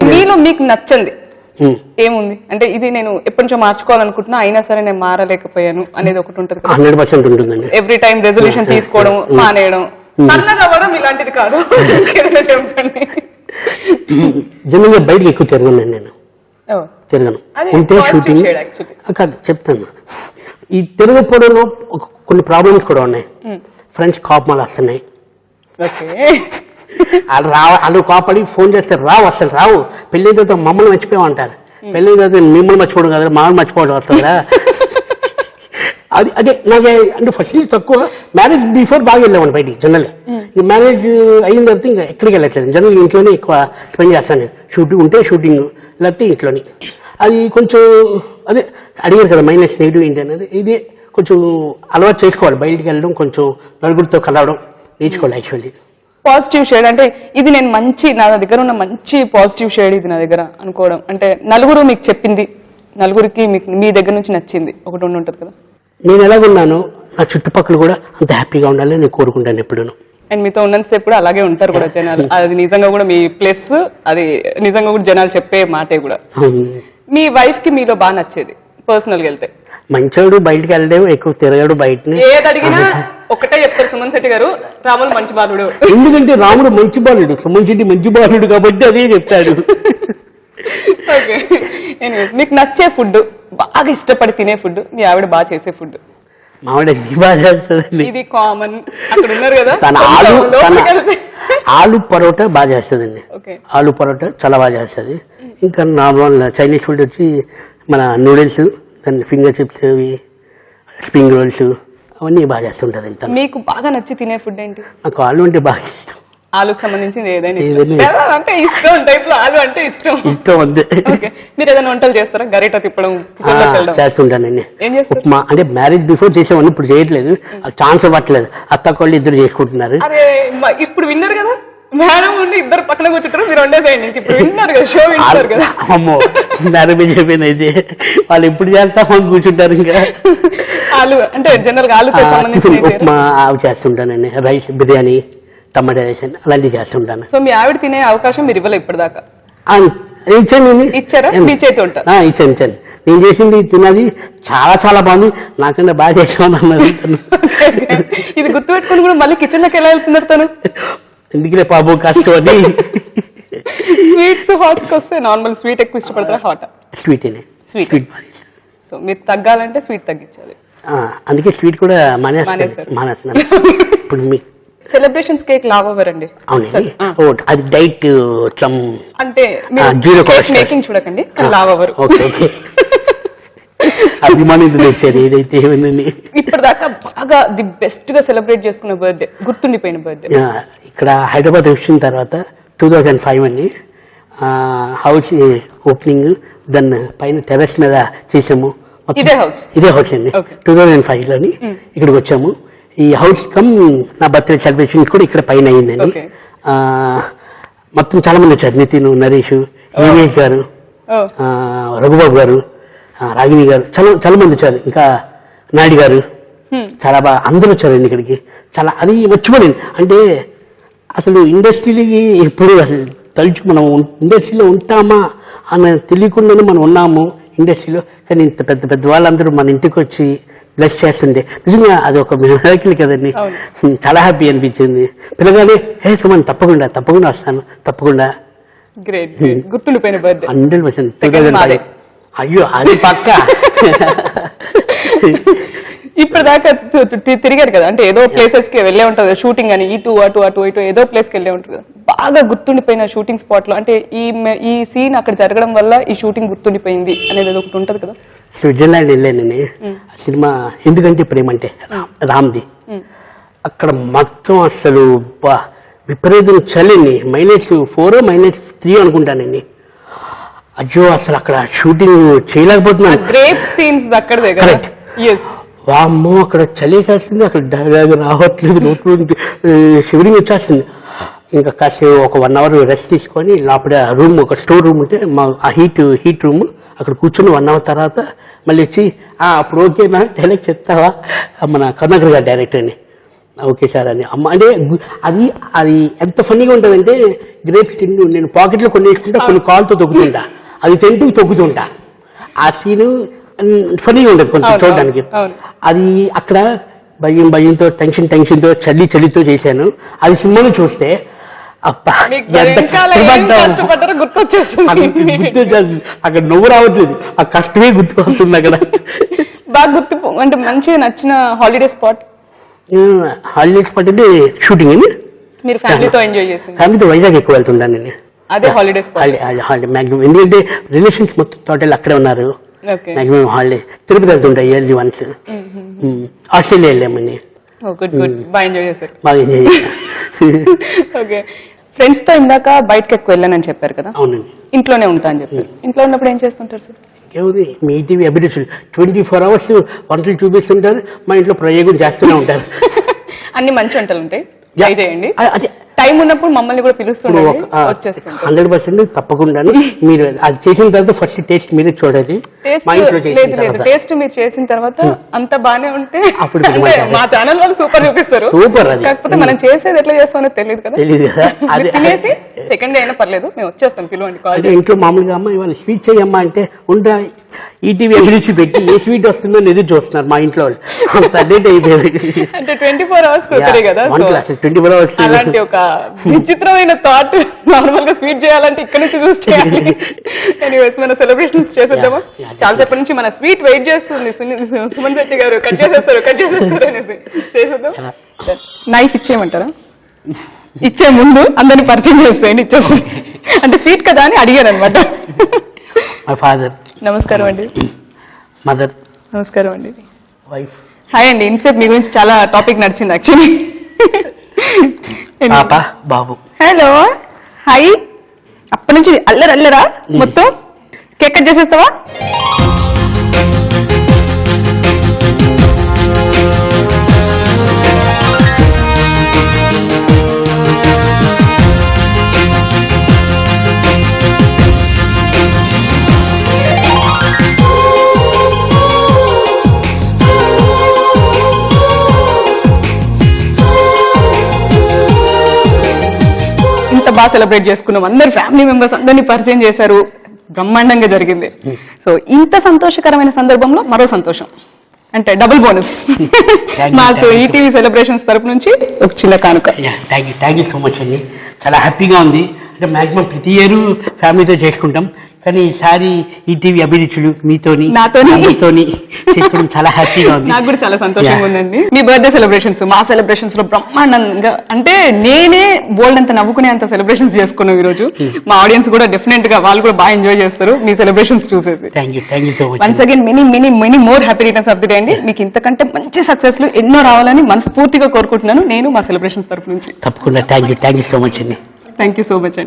మీలో మీకు నచ్చంది ఏముంది అంటే, ఇది నేను ఎప్పటి నుంచో మార్చుకోవాలనుకుంటున్నా అయినా సరే నేను మారలేకపోయాను అనేది ఒకటి ఉంటుంది? 100% ఉంటుందండి. ఎవ్రీ టైం రెజల్యూషన్ తీసుకోవడం, మానేయడం, సన్నగా అవ్వడం ఇలాంటిది కాదు. చెప్పండి. జనరల్గా బయటకి ఎక్కువ తిరగను నేను, తిరగను. ఉంటే షూటింగ్ కాదు, చెప్తాను. ఈ తిరగకపోవడంలో కొన్ని ప్రాబ్లమ్స్ కూడా ఉన్నాయి. ఫ్రెండ్స్ కోపమాలు వస్తున్నాయి, వాళ్ళు కోపడి ఫోన్ చేస్తే రావు, అసలు రావు. పెళ్లి తర్వాత మమ్మల్ని మర్చిపోయావు అంటారు, పెళ్లి తర్వాత మిమ్మల్ని మర్చిపోవడం కదా, మామూలు మర్చిపోవడం వస్తుందా? అది అదే నాకు అంటే ఫస్ట్ తక్కువ. మ్యారేజ్ బిఫోర్ బాగా వెళ్ళామండి బయటికి జనరల్. ఈ మ్యారేజ్ అయిన తర్వాత ఇంకా ఎక్కడికి వెళ్ళట్లేదు, జనరల్ ఇంట్లోనే ఎక్కువ స్పెండ్ చేస్తాను నేను. షూటింగ్ ఉంటే షూటింగ్, లేకపోతే ఇంట్లోని. అది కొంచెం అదే అడిగారు కదా మైనస్ నెగిటివ్ ఏంటి అనేది, ఇది కొంచెం అలవాటు చేసుకోవాలి. బయటికి వెళ్ళడం, కొంచెం నలుగురితో కలవడం నేర్చుకోవాలి యాక్చువల్లీ. పాజిటివ్ షేడ్ అంటే ఇది నేను మంచి, నా దగ్గర ఉన్న మంచి పాజిటివ్ షేడ్ ఇది నా దగ్గర అనుకోవడం అంటే, నలుగురు మీకు చెప్పింది, నలుగురికి మీకు మీ దగ్గర నుంచి నచ్చింది ఒకటి ఉంటుంది కదా. నేను ఎలాగున్నాను, నా చుట్టుపక్కల కూడా అంత హ్యాపీగా ఉండాలని నేను కోరుకుంటాను ఎప్పుడూ. అండ్ మీతో ఉన్నంతసేపు కూడా అలాగే ఉంటారు కూడా జనాలు. అది నిజంగా కూడా మీ ప్లస్, అది నిజంగా కూడా జనాలు చెప్పే మాటే కూడా. మీ వైఫ్ కి మీలో బాగా నచ్చేది, పర్సనల్ గా వెళ్తే మంచోడు బయటకు వెళ్ళడం, ఎక్కువ తిరగడు బయటని. ఏది అడిగినా ఒకటే చెప్తారు సుమన్ శెట్టి గారు, రాములు మంచి బాలుడు. ఎందుకంటే రాముడు మంచి బాలుడు, సుమన్ శెట్టి మంచి బాలుడు కాబట్టి అదే చెప్తాడు. ఓకే, ఎనీవేస్ మీకు నచ్చే ఫుడ్, బాగా ఇష్టపడి తినే ఫుడ్, మీ ఆవిడ బాగా చేసే ఫుడ్? మామిడి అన్ని బాగా చేస్తుందండి. ఇది కామన్, అక్కడ ఉన్నారు కదా. తన ఆలు పరోటా బాగా చేస్తుందండి. ఓకే, ఆలు పరోటా చాలా బాగా చేస్తుంది. ఇంకా నార్మల్ చైనీస్ ఫుడ్ వచ్చి మన నూడిల్స్, దాని ఫింగర్ చిప్స్, అవి స్ప్రింగ్ రోల్స్ అవన్నీ బాగా చేస్తుంటది. మీకు బాగా నచ్చి తినే ఫుడ్ ఏంటి? నాకు ఆలు అంటే బాగా ఇష్టం. ఆలుకు సంబంధించింది ఏదైనా అంటే ఇష్టం, టైప్ లో ఆలు అంటే ఇష్టం. ఇష్టం అంతే. ఓకే, మీరు ఏదైనా వంటలు చేస్తారా? గరిట తిప్పడం, కిచెన్ లోకి వెళ్ళడం? చేస్తుంటానండి. ఏం చేస్తారు? ఉప్మా అంటే మ్యారేజ్ బిఫోర్ చేసేవాడిని, ఇప్పుడు చేయట్లేదు. అది ఛాన్స్ ఇవ్వట్లేదు. అత్త కోళ్ళు ఇద్దరు చేసుకుంటున్నారు. అరే ఇప్పుడు విన్నారు కదా, మేడం ఉండి ఇద్దరు పక్కన కూర్చుంటారు, మీరు వండేసేయండి. ఇప్పుడు విన్నారు కదా, షో వింటారు కదా. అమ్మో, మ్యారేజ్ అయిపోయింది అయితే వాళ్ళు ఎప్పుడు చేస్తామని కూర్చుంటారు. ఇంకా ఆలు అంటే జనరల్ గా ఆలుతో సంబంధించిన ఉప్మా అవి చేస్తుంటానండి. రైస్, బిర్యానీ, టమాటా రైస్ అలాంటివి చేస్తుంటాను. సో మీ ఆవిడ తినే అవకాశం మీరు ఇవ్వలేదు ఇప్పటిదాకా? ఇచ్చారా? మీ చేతి ఉంటా ఇచ్చాను. నేను చేసింది తిన్నది చాలా చాలా బాగుంది, నాకన్నా బాగా చేసామని అన్నారు. ఇది గుర్తుపెట్టుకుని కూడా మళ్ళీ కిచెన్ లోకి ఎలా వెళ్తున్నారు తను? ఎందుకులే పాపం కష్టం అని. స్వీట్స్, హాట్స్ వస్తే నార్మల్ స్వీట్ ఎక్కువ ఇష్టపడతారా, హాట్? Sweet sweet. సో మీరు తగ్గాలంటే స్వీట్ తగ్గించాలి. అందుకే స్వీట్ కూడా మానేస్తున్నాను ఇప్పుడు. మీ సెలబ్రేషన్స్ కేక్ లావ్ అవ్వరండి. అవునండి, అది డైట్ అంటే మేకింగ్ చూడకండి, లావ్ అవ్వరు. అభిమానులు తెచ్చారు ఏదైతే ఏమైందని. ఇప్పటిదాకా బాగా ది బెస్ట్ గా సెలబ్రేట్ చేసుకున్న బర్త్డే, గుర్తుండిపోయిన బర్త్డే? ఇక్కడ హైదరాబాద్ వచ్చిన తర్వాత 2005 అండి. హౌస్ ఓపెనింగ్, దాన్ని పైన టెర్రస్ మీద చేసాము. ఇదే హౌస్ అండి. 2005 లోని ఇక్కడికి వచ్చాము. ఈ హౌస్ కమ్ నా బర్త్డే సెలబ్రేషన్ కూడా ఇక్కడ పైన అయిందండి. మొత్తం చాలా మంది వచ్చారు. నితిన్, నరేష్, యోగేష్ గారు, రఘుబాబు గారు, రాగిణి గారు, చాలా మంది వచ్చారు. ఇంకా నాయుడు గారు, చాలా బాగా అందరూ వచ్చారండి ఇక్కడికి. చాలా అది వచ్చిపోయింది. అంటే అసలు ఇండస్ట్రీకి ఎప్పుడు అసలు తలుచు మనం ఇండస్ట్రీలో ఉంటామా అని తెలియకుండానే మనం ఉన్నాము ఇండస్ట్రీలో. కానీ ఇంత పెద్ద పెద్ద వాళ్ళందరూ మన ఇంటికి వచ్చి బ్లెస్ చేస్తుండే నిజంగా అది ఒక మిరాకిల్ కదండి. చాలా హ్యాపీ అనిపించింది. పిల్లగానే సుమన్ తప్పకుండా వస్తాను, తప్పకుండా. గుర్తుండిపోయిన బర్త్డే 100%. అయ్యో అది పక్క. ఇప్పటిదాకా తిరిగారు కదా, అంటే ఏదో ప్లేసెస్ కి వెళ్ళే ఉంటారు కదా, షూటింగ్ అని ఇటు ఏదో ప్లేస్ కి వెళ్ళే ఉంటారు కదా. బాగా గుర్తుండిపోయిన షూటింగ్ స్పాట్ లో, అంటే ఈ సీన్ అక్కడ జరగడం వల్ల ఈ షూటింగ్ గుర్తుండిపోయింది అనేది ఒకటి ఉంటది కదా. స్విట్జర్లాండ్ వెళ్ళానని సినిమా ఎందుకంటే ప్రేమంటే రామ్ది. అక్కడ మొత్తం అసలు విపరీతం చలిని -4 -3 అనుకుంటానండి. అయ్యో అసలు అక్కడ షూటింగ్ చేయలేకపోతున్నాను. గ్రేప్ సీన్స్ అక్కడే కదా. వామ్మో, అక్కడ చలి చేస్తుంది, అక్కడ రావట్లేదు, నోట్లో షివరింగ్ వచ్చేస్తుంది. ఇంకా కాసేపు ఒక 1 hour రెస్ట్ తీసుకొని లోపల రూమ్, ఒక స్టోర్ రూమ్ ఉంటే ఆ హీట్ రూమ్, అక్కడ కూర్చొని 1 hour తర్వాత మళ్ళీ వచ్చి అప్పుడు ఓకేనా డైరెక్ట్ చెప్తావా మన కరుణాకర్ గారు డైరెక్టర్ అని. ఓకే సార్ అని అమ్మ అంటే అది ఎంత ఫన్నీగా ఉంటుందంటే, గ్రేప్స్ తింటూ నేను పాకెట్లో కొన్ని వేసుకుంటా, కొన్ని కాల్తో తొక్కుతుంటా, అది తింటూ తొక్కుతుంటా. ఆ సీను ఫన్నీగా ఉంటుంది కొంచెం చూడడానికి. అది అక్కడ భయంతో టెన్షన్తో చలితో చేశాను. అది సినిమాను చూస్తే అక్కడ నువ్వు రావట్లేదు, ఆ కష్టమే గుర్తుకొస్తుంది అక్కడ. బాగా అంటే మంచిగా నచ్చిన హాలిడే స్పాట్ అంటే షూటింగ్ అండి. మీరు ఫ్యామిలీతో ఎంజాయ్ చేసింది? ఫ్యామిలీతో వైజాగ్ ఎక్కువ వెళ్తుంటాను నేను. అదే హాలిడే స్పాట్ మ్యాక్సిమం, ఎందుకంటే రిలేషన్స్ మొత్తం టోటల్ అక్కడే ఉన్నారు. మ్యాక్సిమం హాలిడే తిరుపతి వెళ్తుంటాయి ఇయర్లీ వన్స్. ఆస్ట్రేలియా వెళ్ళామండి, బాగా ఎంజాయ్ చేశారు. బాగా ఎంజాయ్ చేశాను. ఓకే, ఫ్రెండ్స్ తో ఇందాక బయటకు ఎక్కువ వెళ్ళానని చెప్పారు కదా. అవునండి. ఇంట్లోనే ఉంటా అని చెప్పారు. ఇంట్లో ఉన్నప్పుడు ఏం చేస్తుంటారు సార్? ఏముంది, మీ టీవీ అభిరుచులు 24 hours వంటలు చూపిస్తుంటారు, మా ఇంట్లో ప్రయోగం చేస్తూనే ఉంటారు. అన్ని మంచి వంటలు ఉంటాయి, ట్రై చేయండి. టైం ఉన్నప్పుడు మమ్మల్ని కూడా పిలుస్తుండే, వచ్చేస్తాం 100% తప్పకుండా. మీరు అది చేసిన తర్వాత ఫస్ట్ టేస్ట్ మీరే చూడాలి. టేస్ట్ మీరు చేసిన తర్వాత అంత బానే ఉంటే అప్పుడు మా ఛానల్ వాళ్ళు సూపర్ చూపిస్తారు. సూపర్. కాకపోతే మనం చేసేది ఎట్లా చేస్తామో తెలియదు కదా. అది తినేసి సెకండ్ డే అయినా పర్లేదు మేము వచ్చేస్తాం, పిలవండి. ఇంట్లో మామూలుగా అమ్మ ఇవాళ స్వీట్ చేయమ్మా అంటే ఉంటా ఈటీవీ అభిరుచి పెట్టి ఏ స్వీట్ వస్తుందో అని ఎదురు చూస్తున్నారు మా ఇంట్లో వాళ్ళు. అంత డేట్ అయిపోయింది. అంటే 24 hours కుదిరే కదా, వన్ so క్లాస్ 24 hours. అలాంటి ఒక విచిత్రమైన థాట్ నార్మల్ గా స్వీట్ చేయాలంటే ఇక్కడ నుంచి చూస్ చేయాలి. ఎనీవేస్ మన సెలబ్రేషన్స్ చేసేద్దామా? చాలా సేపటి నుంచి మన స్వీట్ వెయిట్ చేస్తుంది. సుమన్ శెట్టి గారు కట్ చేసేస్తారు అనేసి చేసేద్దాం. నైఫ్ ఇచ్చేయమంటారా? ఇచ్చే ముందు అందరిని పరిచయం చేస్తాయండి, ఇచ్చేస్తాయి. అంటే స్వీట్ కదా అని అడిగాను అనమాట. My father. నమస్కారం అండి. మదర్. నమస్కారం అండి. వైఫ్. హాయ్ అండి. ఇన్సేపు మీ గురించి చాలా టాపిక్ నడిచింది యాక్చువల్లీ. పాప బాబు. Hello hi. అప్పటి నుంచి అల్లరా మొత్తం. కేక్ కట్ చేసేస్తావా? ఇంత బాగా సెలబ్రేట్ చేసుకున్నాం, అందరు ఫ్యామిలీ మెంబర్స్ అందరినీ పరిచయం చేశారు, బ్రహ్మాండంగా జరిగింది. సో ఇంత సంతోషకరమైన సందర్భంలో మరో సంతోషం అంటే డబుల్ బోనస్ మా ఈటీవీ సెలబ్రేషన్స్ తరపు నుంచి ఒక చిన్న కానుక. థ్యాంక్ యూ సో మచ్ అండి. చాలా హ్యాపీగా ఉంది. అంటే మాక్సిమం ప్రతి ఇయర్ ఫ్యామిలీతో చేసుకుంటాం, కానీ ఈసారి ఈటీవీ అభిరుచులు మీతోని చేసుకోవడం చాలా హ్యాపీగా ఉంది. నాకు కూడా చాలా సంతోషంగా ఉందండి. మీ బర్త్డే సెలబ్రేషన్స్ మా సెలబ్రేషన్స్ లో బ్రహ్మాండంగా, అంటే నేనే బోల్డ్ అంత నవ్వుకునే అంత సెలబ్రేషన్స్ చేసుకున్నాం ఈ రోజు. మా ఆడియన్స్ కూడా డెఫినెట్ గా వాళ్ళు కూడా బాగా ఎంజాయ్ చేస్తారు మీ సెలబ్రేషన్స్ చూసేసి. Thank you so much. Once again many more happy returns of the day అండి. మీకు ఇంతకంటే మంచి సక్సెస్ ఎన్నో రావాలని మనస్ఫూర్తిగా కోరుకుంటున్నాను నేను మా సెలబ్రేషన్స్ తరపు నుంచి. తప్పకుండా. థ్యాంక్ యూ సో మచ్ అండి. థ్యాంక్ యూ సో మచ్ అండి.